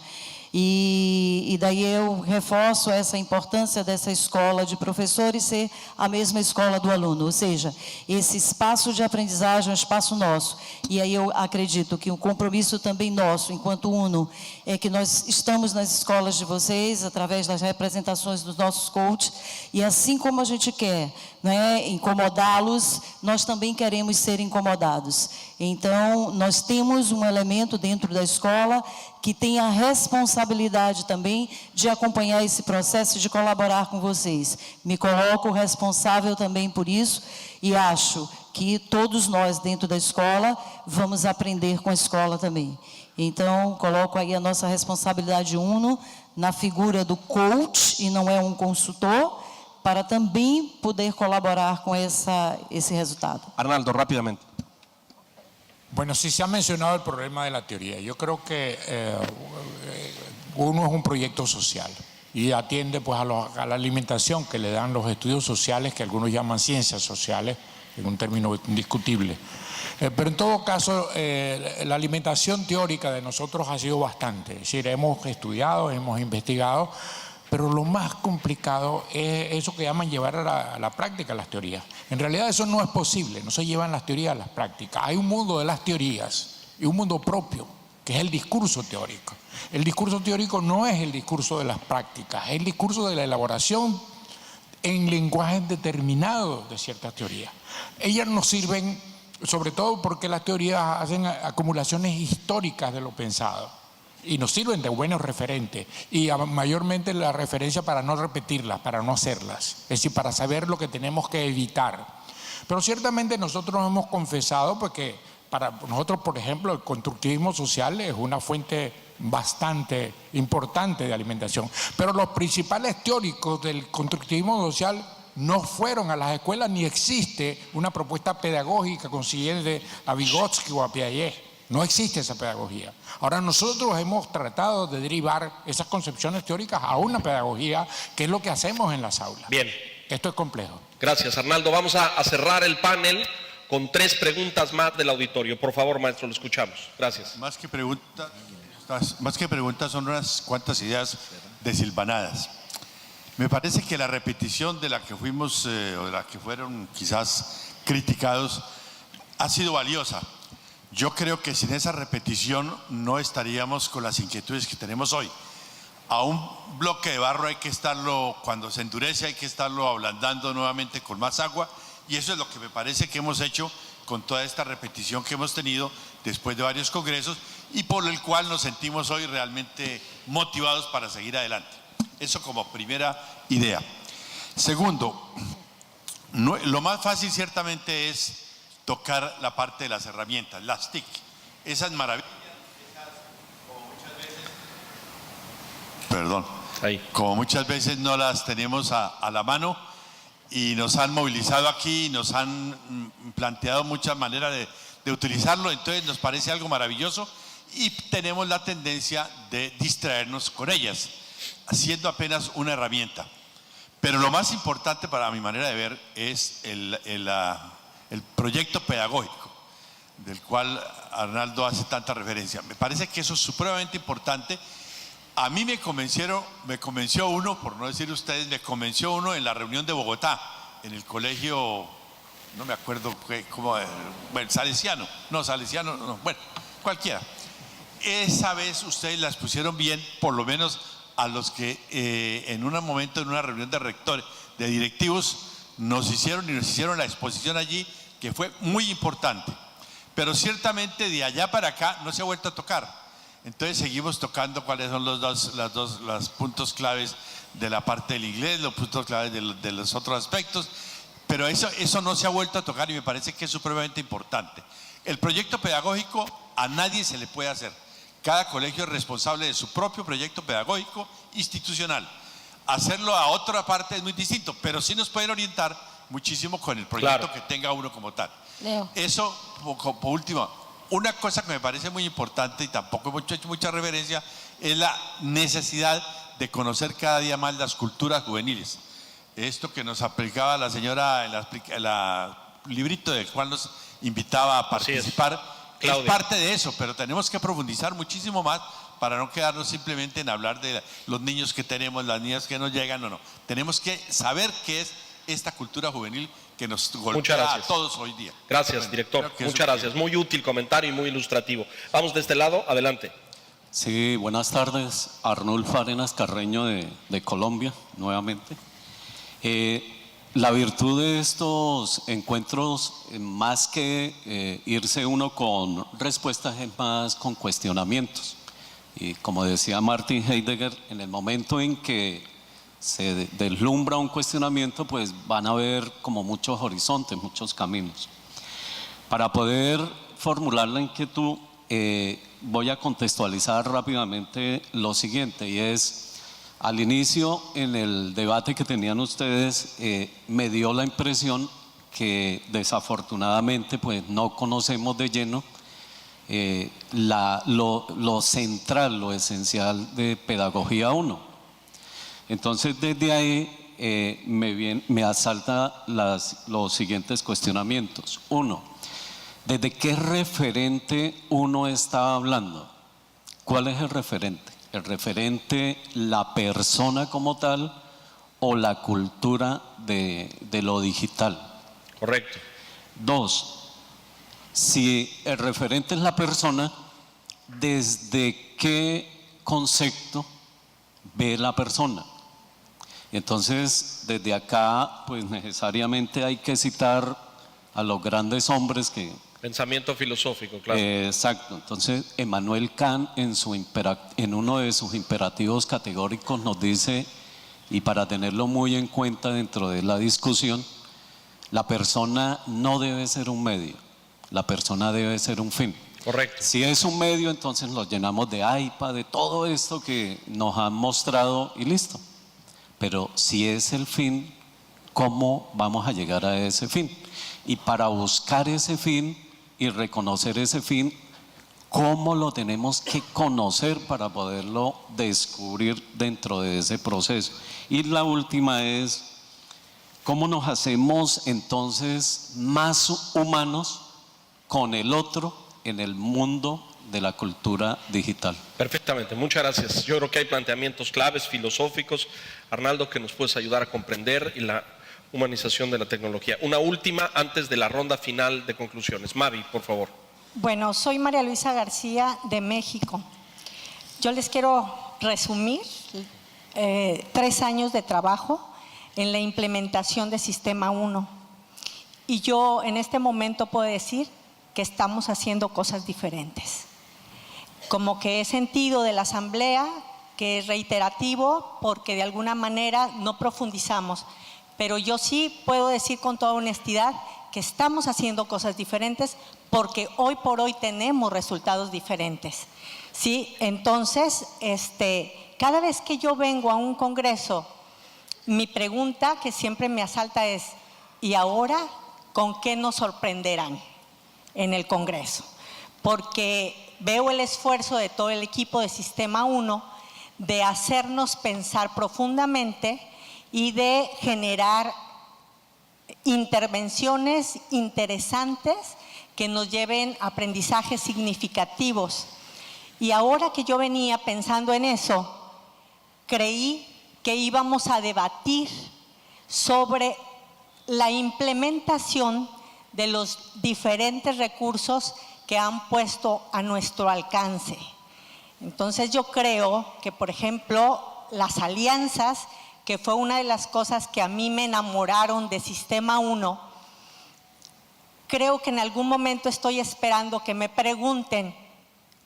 E daí eu reforço essa importância dessa escola de professores ser a mesma escola do aluno, ou seja, esse espaço de aprendizagem é um espaço nosso. E aí eu acredito que o compromisso também nosso, enquanto UNO, é que nós estamos nas escolas de vocês, através das representações dos nossos coaches, e assim como a gente quer, né, incomodá-los, nós também queremos ser incomodados. Então, nós temos um elemento dentro da escola que tem a responsabilidade também de acompanhar esse processo, de colaborar com vocês. Me coloco responsável também por isso e acho que todos nós dentro da escola vamos aprender com a escola também. Então, coloco aí a nossa responsabilidade UNO na figura do coach, e não é um consultor, para também poder colaborar com esse resultado.
Arnaldo, rápidamente.
Bueno, sí se ha mencionado el problema de la teoría. Yo creo que uno es un proyecto social y atiende pues a la alimentación que le dan los estudios sociales, que algunos llaman ciencias sociales, en un término indiscutible. Pero en todo caso, la alimentación teórica de nosotros ha sido bastante. Es decir, hemos estudiado, hemos investigado, pero lo más complicado es eso que llaman llevar a la práctica las teorías. En realidad eso no es posible, no se llevan las teorías a las prácticas. Hay un mundo de las teorías y un mundo propio, que es el discurso teórico. El discurso teórico no es el discurso de las prácticas, es el discurso de la elaboración en lenguajes determinados de ciertas teorías. Ellas nos sirven sobre todo porque las teorías hacen acumulaciones históricas de lo pensado. Y nos sirven de buenos referentes y mayormente la referencia para no repetirlas, para no hacerlas, es decir, para saber lo que tenemos que evitar. Pero ciertamente nosotros hemos confesado porque para nosotros, por ejemplo, el constructivismo social es una fuente bastante importante de alimentación, pero los principales teóricos del constructivismo social no fueron a las escuelas, ni existe una propuesta pedagógica consiguiente a Vygotsky o a Piaget. No existe esa pedagogía. Ahora nosotros hemos tratado de derivar esas concepciones teóricas a una pedagogía, que es lo que hacemos en las aulas.
Bien.
Esto es complejo.
Gracias, Arnaldo. Vamos a cerrar el panel con 3 preguntas más del auditorio. Por favor, maestro, lo escuchamos. Gracias.
Más que preguntas son unas cuantas ideas desilvanadas. Me parece que la repetición de la que fuimos, o de la que fueron quizás criticados, ha sido valiosa. Yo creo que sin esa repetición no estaríamos con las inquietudes que tenemos hoy. A un bloque de barro hay que estarlo, cuando se endurece, hay que estarlo ablandando nuevamente con más agua, y eso es lo que me parece que hemos hecho con toda esta repetición que hemos tenido después de varios congresos y por el cual nos sentimos hoy realmente motivados para seguir adelante. Eso como primera idea. Segundo, lo más fácil ciertamente es tocar la parte de las herramientas, las TIC, esas maravillas, como muchas veces no las tenemos a la mano y nos han movilizado aquí, nos han planteado muchas maneras de utilizarlo, entonces nos parece algo maravilloso y tenemos la tendencia de distraernos con ellas, siendo apenas una herramienta. Pero lo más importante para mi manera de ver es el proyecto pedagógico, del cual Arnaldo hace tanta referencia. Me parece que eso es supremamente importante. A mí me convenció uno, por no decir ustedes, me convenció uno en la reunión de Bogotá, en el colegio, no me acuerdo cómo, bueno, Salesiano, bueno, cualquiera. Esa vez ustedes las pusieron bien, por lo menos a los que en un momento, en una reunión de rectores, de directivos, nos hicieron la exposición allí, que fue muy importante. Pero ciertamente de allá para acá no se ha vuelto a tocar. Entonces seguimos tocando cuáles son los puntos claves de la parte del inglés, los puntos claves de los otros aspectos, pero eso no se ha vuelto a tocar y me parece que es supremamente importante. El proyecto pedagógico a nadie se le puede hacer. Cada colegio es responsable de su propio proyecto pedagógico institucional. Hacerlo a otra parte es muy distinto, pero sí nos pueden orientar muchísimo con el proyecto que tenga uno como tal.
Leo.
Eso, por último, una cosa que me parece muy importante y tampoco hemos hecho mucha referencia es la necesidad de conocer cada día más las culturas juveniles. Esto que nos aplicaba la señora en el librito del cual nos invitaba a participar es parte de eso, pero tenemos que profundizar muchísimo más para no quedarnos simplemente en hablar de los niños que tenemos, las niñas que nos llegan, no. Tenemos que saber qué es esta cultura juvenil que nos golpea a todos hoy día.
Gracias, director. Muchas gracias. Muy útil comentario y muy ilustrativo. Vamos de este lado, adelante.
Sí, buenas tardes. Arnulfo Arenas Carreño de Colombia, nuevamente. La virtud de estos encuentros, más que irse uno con respuestas, es más con cuestionamientos. Y como decía Martin Heidegger, en el momento en que se deslumbra un cuestionamiento, pues van a haber como muchos horizontes, muchos caminos. Para poder formular la inquietud, voy a contextualizar rápidamente lo siguiente, y es, al inicio, en el debate que tenían ustedes, me dio la impresión que desafortunadamente pues no conocemos de lleno lo central, lo esencial de Pedagogía 1. Entonces, desde ahí me asaltan los siguientes cuestionamientos. Uno, ¿desde qué referente uno está hablando? ¿Cuál es el referente? ¿El referente la persona como tal o la cultura de lo digital?
Correcto.
Dos, si el referente es la persona, ¿desde qué concepto ve la persona? Entonces, desde acá, pues necesariamente hay que citar a los grandes hombres que...
Pensamiento filosófico, claro.
Exacto. Entonces, Emmanuel Kant, en uno de sus imperativos categóricos, nos dice, y para tenerlo muy en cuenta dentro de la discusión, la persona no debe ser un medio, la persona debe ser un fin.
Correcto.
Si es un medio, entonces lo llenamos de iPad, de todo esto que nos han mostrado y listo. Pero si es el fin, ¿cómo vamos a llegar a ese fin? Y para buscar ese fin y reconocer ese fin, ¿cómo lo tenemos que conocer para poderlo descubrir dentro de ese proceso? Y la última es, ¿cómo nos hacemos entonces más humanos con el otro en el mundo de la cultura digital?
Perfectamente, muchas gracias. Yo creo que hay planteamientos claves filosóficos, Arnaldo, que nos puedes ayudar a comprender y la humanización de la tecnología. Una última antes de la ronda final de conclusiones. Mavi, por favor.
Bueno, soy María Luisa García de México. Yo les quiero resumir 3 años de trabajo en la implementación de Sistema 1. Y yo en este momento puedo decir que estamos haciendo cosas diferentes. Como que he sentido de la asamblea que es reiterativo porque de alguna manera no profundizamos. Pero yo sí puedo decir con toda honestidad que estamos haciendo cosas diferentes porque hoy por hoy tenemos resultados diferentes. ¿Sí? Entonces, cada vez que yo vengo a un congreso, mi pregunta que siempre me asalta es, ¿y ahora con qué nos sorprenderán en el congreso? Porque veo el esfuerzo de todo el equipo de Sistema 1 de hacernos pensar profundamente y de generar intervenciones interesantes que nos lleven a aprendizajes significativos. Y ahora que yo venía pensando en eso, creí que íbamos a debatir sobre la implementación de los diferentes recursos que han puesto a nuestro alcance. Entonces yo creo que, por ejemplo, las alianzas, que fue una de las cosas que a mí me enamoraron de Sistema 1, creo que en algún momento estoy esperando que me pregunten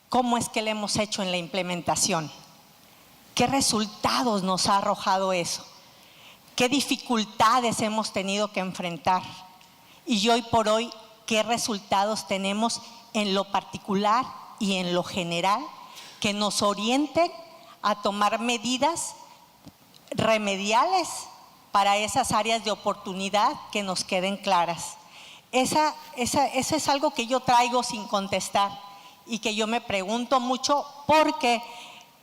cómo es que le hemos hecho en la implementación. ¿Qué resultados nos ha arrojado eso? ¿Qué dificultades hemos tenido que enfrentar? Y hoy por hoy, ¿qué resultados tenemos en lo particular y en lo general que nos orienten a tomar medidas remediales para esas áreas de oportunidad que nos queden claras? Eso es algo que yo traigo sin contestar y que yo me pregunto mucho porque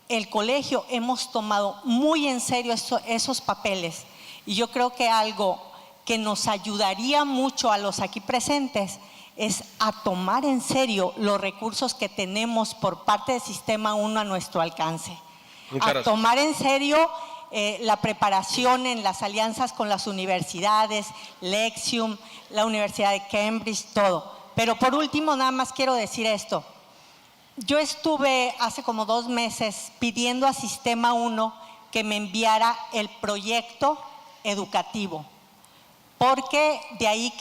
el colegio hemos tomado muy en serio esos papeles y yo creo que algo que nos ayudaría mucho a los aquí presentes es a tomar en serio los recursos que tenemos por parte del Sistema 1 a nuestro alcance. A tomar en serio la preparación en las alianzas con las universidades, Lexium, la Universidad de Cambridge, todo. Pero por último, nada más quiero decir esto. Yo estuve hace como 2 meses pidiendo a Sistema 1 que me enviara el proyecto educativo, porque de ahí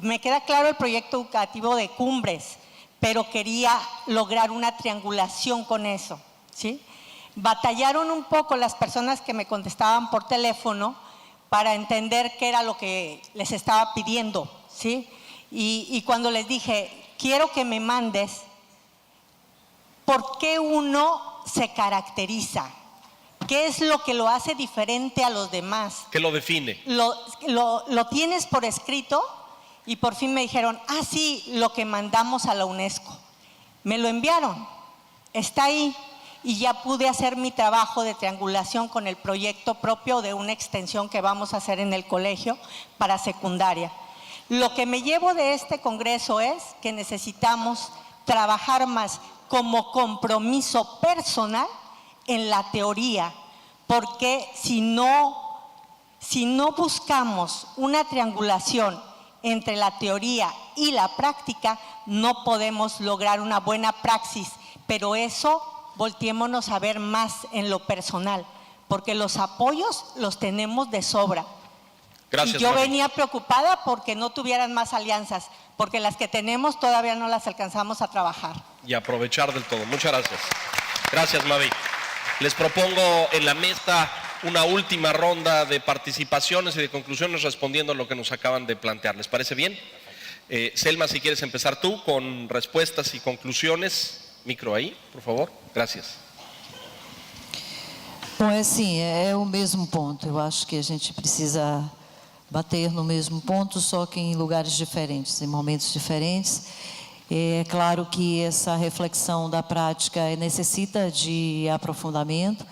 me queda claro el proyecto educativo de Cumbres, pero quería lograr una triangulación con eso, ¿sí? Batallaron un poco las personas que me contestaban por teléfono para entender qué era lo que les estaba pidiendo, ¿sí? Y cuando les dije, quiero que me mandes por qué uno se caracteriza, qué es lo que lo hace diferente a los demás.
¿Qué lo define?
¿Lo tienes por escrito? Y por fin me dijeron, sí, lo que mandamos a la UNESCO. Me lo enviaron, está ahí. Y ya pude hacer mi trabajo de triangulación con el proyecto propio de una extensión que vamos a hacer en el colegio para secundaria. Lo que me llevo de este congreso es que necesitamos trabajar más como compromiso personal en la teoría, porque si no buscamos una triangulación entre la teoría y la práctica, no podemos lograr una buena praxis, pero eso volteémonos a ver más en lo personal, porque los apoyos los tenemos de sobra.
Gracias,
y yo
Mavi.
venía preocupada porque no tuvieran más alianzas, porque las que tenemos todavía no las alcanzamos a trabajar.
Y aprovechar del todo. Muchas gracias. Gracias, Mavi. Les propongo en la mesa una última ronda de participaciones y de conclusiones respondiendo a lo que nos acaban de plantear. ¿Les parece bien? Selma, si quieres empezar tú con respuestas y conclusiones. Micro aí, por favor. Gracias.
Bom, assim, é o mesmo ponto. Eu acho que a gente precisa bater no mesmo ponto, só que em lugares diferentes, em momentos diferentes. É claro que essa reflexão da prática necessita de aprofundamento.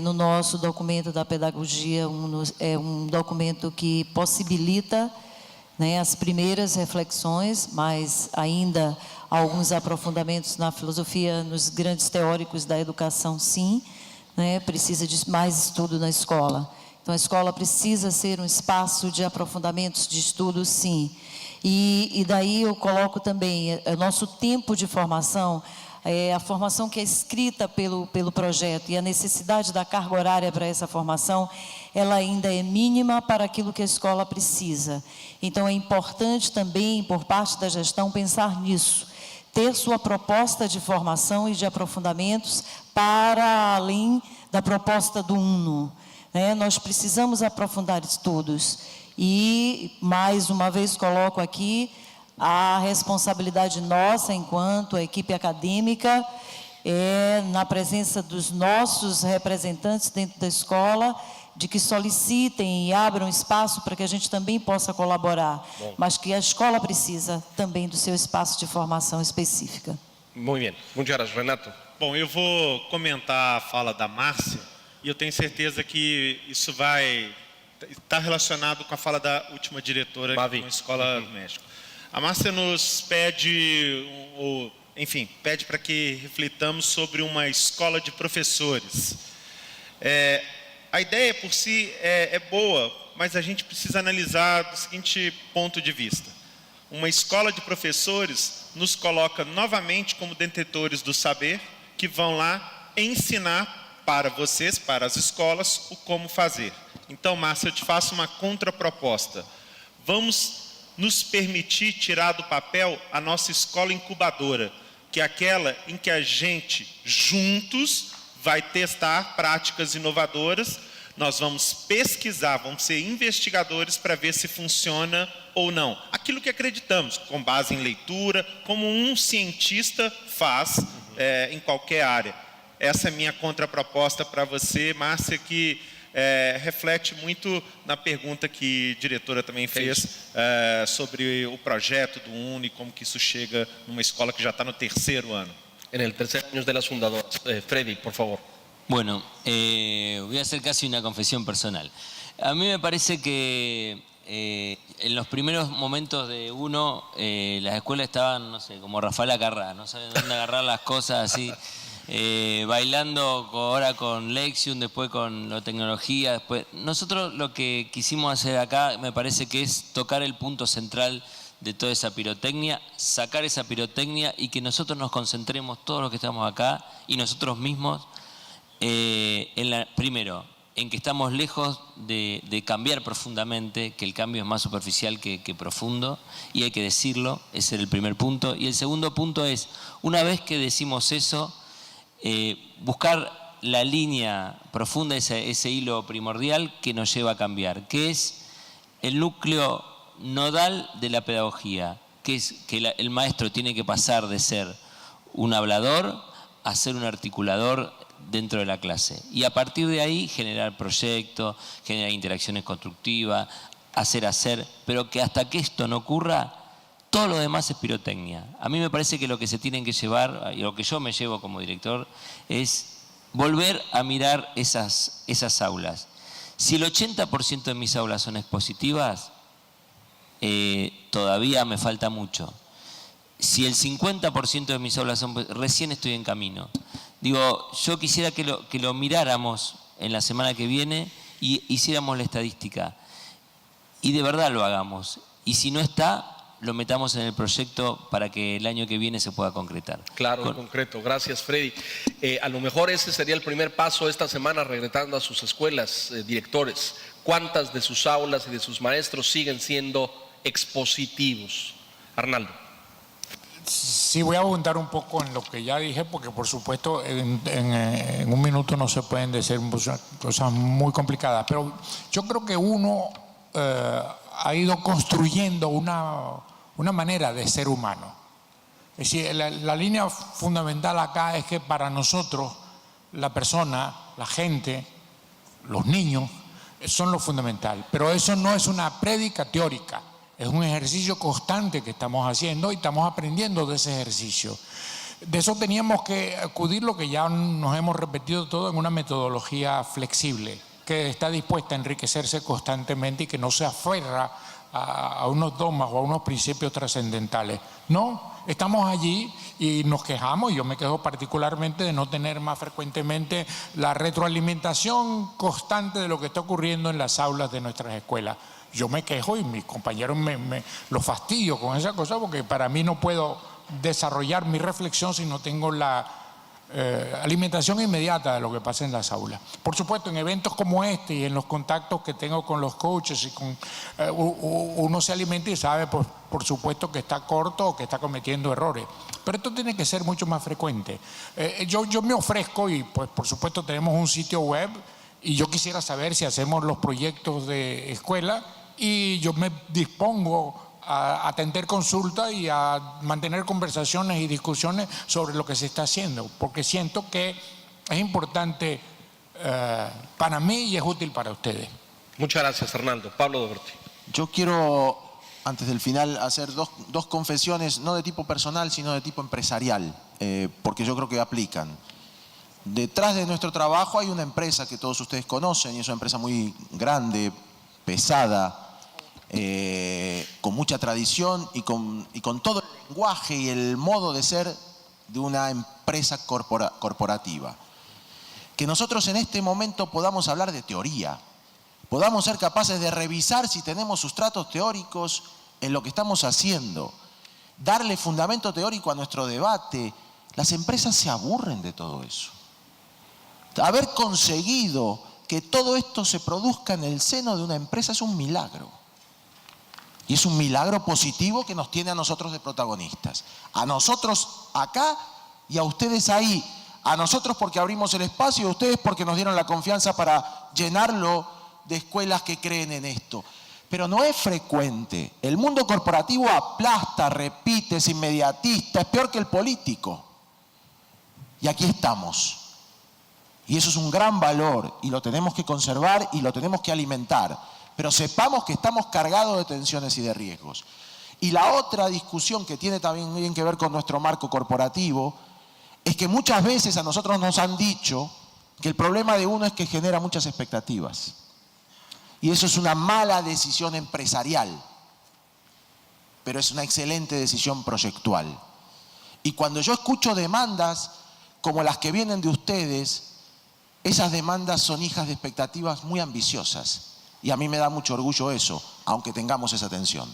no nosso documento da pedagogia, é um documento que possibilita, né, as primeiras reflexões, mas ainda alguns aprofundamentos na filosofia, nos grandes teóricos da educação, sim, né, precisa de mais estudo na escola. Então, a escola precisa ser um espaço de aprofundamentos de estudo, sim. E daí eu coloco também o nosso tempo de formação, a formação que é escrita pelo projeto e a necessidade da carga horária para essa formação, ela ainda é mínima para aquilo que a escola precisa. Então, é importante também, por parte da gestão, pensar nisso, ter sua proposta de formação e de aprofundamentos para além da proposta do UNO. Né? Nós precisamos aprofundar estudos. E, mais uma vez, coloco aqui a responsabilidade nossa, enquanto a equipe acadêmica, na presença dos nossos representantes dentro da escola, de que solicitem e abram espaço para que a gente também possa colaborar, mas que a escola precisa também do seu espaço de formação específica.
Muy bien. Muchas gracias, Renato.
Bom, eu vou comentar a fala da Márcia e eu tenho certeza que isso vai estar relacionado com a fala da última diretora da Escola do México. A Márcia nos pede, enfim, pede para que reflitamos sobre uma escola de professores. A ideia por si é boa, mas a gente precisa analisar do seguinte ponto de vista. Uma escola de professores nos coloca novamente como detentores do saber, que vão lá ensinar para vocês, para as escolas, o como fazer. Então, Márcia, eu te faço uma contraproposta. Vamos nos permitir tirar do papel a nossa escola incubadora, que é aquela em que a gente, juntos, vai testar práticas inovadoras, nós vamos pesquisar, vamos ser investigadores para ver se funciona ou não. Aquilo que acreditamos, com base em leitura, como um cientista faz em qualquer área. Essa é a minha contraproposta para você, Márcia, que reflete muito na pergunta que a diretora também fez sobre o projeto do UNO e como que isso chega numa escola que já está no 3º ano.
En el tercer año de las fundadoras. Freddy, por favor.
Bueno, voy a hacer casi una confesión personal. A mí me parece que en los primeros momentos de UNO, las escuelas estaban, no sé, como Rafael Acarrá, no saben dónde agarrar las cosas así, bailando ahora con Lexium, después con la tecnología. Después. Nosotros lo que quisimos hacer acá, me parece que es tocar el punto central de toda esa pirotecnia, sacar esa pirotecnia y que nosotros nos concentremos, todos los que estamos acá, y nosotros mismos, primero, en que estamos lejos de cambiar profundamente, que el cambio es más superficial que profundo, y hay que decirlo, ese es el primer punto. Y el segundo punto es, una vez que decimos eso, buscar la línea profunda, ese hilo primordial que nos lleva a cambiar, que es el núcleo nodal de la pedagogía, que es que el maestro tiene que pasar de ser un hablador a ser un articulador dentro de la clase. Y a partir de ahí generar proyectos, generar interacciones constructivas, hacer, pero que hasta que esto no ocurra, todo lo demás es pirotecnia. A mí me parece que lo que se tienen que llevar, y lo que yo me llevo como director, es volver a mirar esas aulas. Si el 80% de mis aulas son expositivas, todavía me falta mucho. Si el 50% de mis aulas son, recién estoy en camino. Digo, yo quisiera que lo miráramos en la semana que viene y hiciéramos la estadística. Y de verdad lo hagamos. Y si no está, lo metamos en el proyecto para que el año que viene se pueda concretar.
Claro, en concreto. Gracias, Freddy. A lo mejor ese sería el primer paso esta semana, regresando a sus escuelas, directores. ¿Cuántas de sus aulas y de sus maestros siguen siendo expositivos? Arnaldo.
Sí, voy a abundar un poco en lo que ya dije, porque por supuesto en un minuto no se pueden decir cosas muy complicadas, pero yo creo que uno ha ido construyendo una manera de ser humano. Es decir, la línea fundamental acá es que para nosotros la persona, la gente, los niños son lo fundamental, pero eso no es una prédica teórica. Es un ejercicio constante que estamos haciendo y estamos aprendiendo de ese ejercicio. De eso teníamos que acudir, lo que ya nos hemos repetido todo, en una metodología flexible, que está dispuesta a enriquecerse constantemente y que no se aferra a unos dogmas o a unos principios trascendentales. No, estamos allí y nos quejamos, y yo me quejo particularmente de no tener más frecuentemente la retroalimentación constante de lo que está ocurriendo en las aulas de nuestras escuelas. Yo me quejo y mis compañeros los fastidio con esa cosa, porque para mí no puedo desarrollar mi reflexión si no tengo la alimentación inmediata de lo que pasa en las aulas. Por supuesto, en eventos como este y en los contactos que tengo con los coaches, y uno se alimenta y sabe, pues, por supuesto, que está corto o que está cometiendo errores. Pero esto tiene que ser mucho más frecuente. Yo me ofrezco, y pues por supuesto tenemos un sitio web, y yo quisiera saber si hacemos los proyectos de escuela, y yo me dispongo a atender consultas y a mantener conversaciones y discusiones sobre lo que se está haciendo, porque siento que es importante para mí y es útil para ustedes.
Muchas gracias, Arnaldo. Pablo Doberti.
Yo quiero, antes del final, hacer dos confesiones, no de tipo personal, sino de tipo empresarial, porque yo creo que aplican. Detrás de nuestro trabajo hay una empresa que todos ustedes conocen, y es una empresa muy grande, pesada, con mucha tradición y con todo el lenguaje y el modo de ser de una empresa corporativa. Que nosotros en este momento podamos hablar de teoría, podamos ser capaces de revisar si tenemos sustratos teóricos en lo que estamos haciendo, darle fundamento teórico a nuestro debate. Las empresas se aburren de todo eso. Haber conseguido que todo esto se produzca en el seno de una empresa es un milagro. Y es un milagro positivo que nos tiene a nosotros de protagonistas. A nosotros acá y a ustedes ahí. A nosotros porque abrimos el espacio y a ustedes porque nos dieron la confianza para llenarlo de escuelas que creen en esto. Pero no es frecuente. El mundo corporativo aplasta, repite, es inmediatista, es peor que el político. Y aquí estamos. Y eso es un gran valor y lo tenemos que conservar y lo tenemos que alimentar. Pero sepamos que estamos cargados de tensiones y de riesgos. Y la otra discusión que tiene también que ver con nuestro marco corporativo es que muchas veces a nosotros nos han dicho que el problema de uno es que genera muchas expectativas. Y eso es una mala decisión empresarial, pero es una excelente decisión proyectual. Y cuando yo escucho demandas como las que vienen de ustedes, esas demandas son hijas de expectativas muy ambiciosas. Y a mí me da mucho orgullo eso, aunque tengamos esa tensión.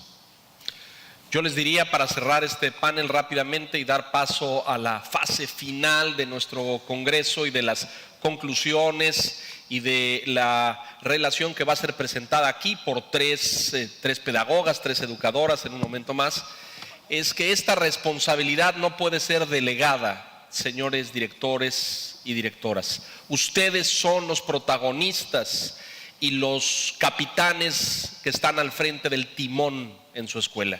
Yo les diría, para cerrar este panel rápidamente y dar paso a la fase final de nuestro congreso y de las conclusiones y de la relación que va a ser presentada aquí por tres pedagogas, tres educadoras en un momento más, es que esta responsabilidad no puede ser delegada, señores directores y directoras. Ustedes son los protagonistas y los capitanes que están al frente del timón en su escuela.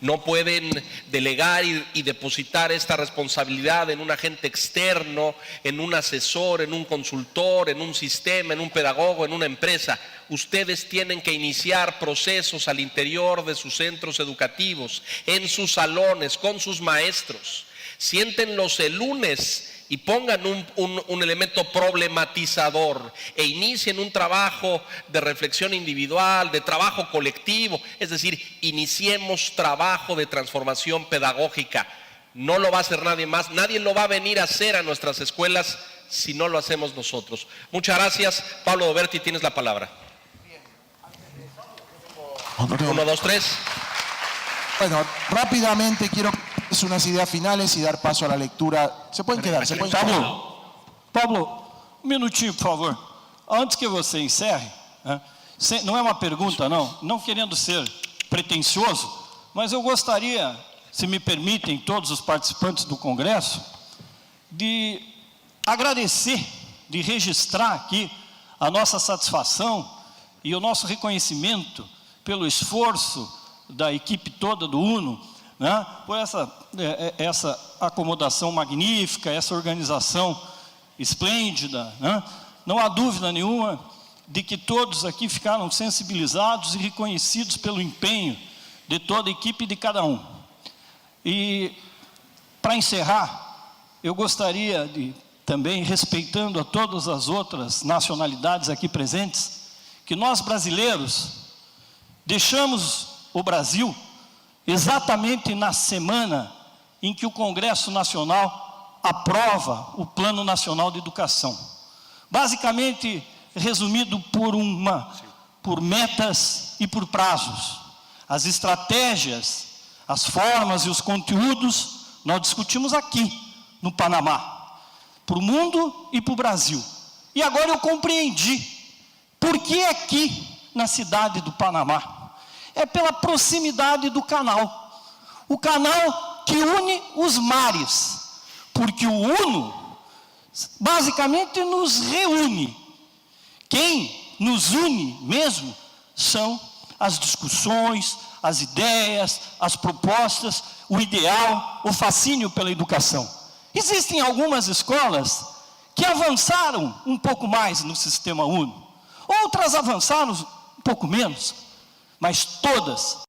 No pueden delegar y depositar esta responsabilidad en un agente externo, en un asesor, en un consultor, en un sistema, en un pedagogo, en una empresa. Ustedes tienen que iniciar procesos al interior de sus centros educativos, en sus salones, con sus maestros. Siéntenlos el lunes y pongan un elemento problematizador e inicien un trabajo de reflexión individual, de trabajo colectivo, es decir, iniciemos trabajo de transformación pedagógica. No lo va a hacer nadie más, nadie lo va a venir a hacer a nuestras escuelas si no lo hacemos nosotros. Muchas gracias. Pablo Doberti, tienes la palabra. 1, 2, 3.
Bueno, rápidamente quiero hacer unas ideas finales y dar paso a la lectura. Se pueden quedar, se pueden quedar.
Pablo, um minutinho, por favor. Antes que você encerre, não é uma pergunta, não querendo ser pretensioso, mas eu gostaria, se me permitem, todos os participantes do Congresso, de agradecer, de registrar aqui a nossa satisfação e o nosso reconhecimento pelo esforço da equipe toda do UNO, né, por essa acomodação magnífica, essa organização esplêndida, né? Não há dúvida nenhuma de que todos aqui ficaram sensibilizados e reconhecidos pelo empenho de toda a equipe e de cada um. E, para encerrar, eu gostaria de, também, respeitando a todas as outras nacionalidades aqui presentes, que nós brasileiros deixamos o Brasil exatamente na semana em que o Congresso Nacional aprova o Plano Nacional de Educação. Basicamente, resumido por metas e por prazos. As estratégias, as formas e os conteúdos, nós discutimos aqui, no Panamá, para o mundo e para o Brasil. E agora eu compreendi por que aqui, na cidade do Panamá. É pela proximidade do canal. O canal que une os mares. Porque o UNO, basicamente, nos reúne. Quem nos une mesmo são as discussões, as ideias, as propostas, o ideal, o fascínio pela educação. Existem algumas escolas que avançaram um pouco mais no sistema UNO. Outras avançaram um pouco menos. Mas todas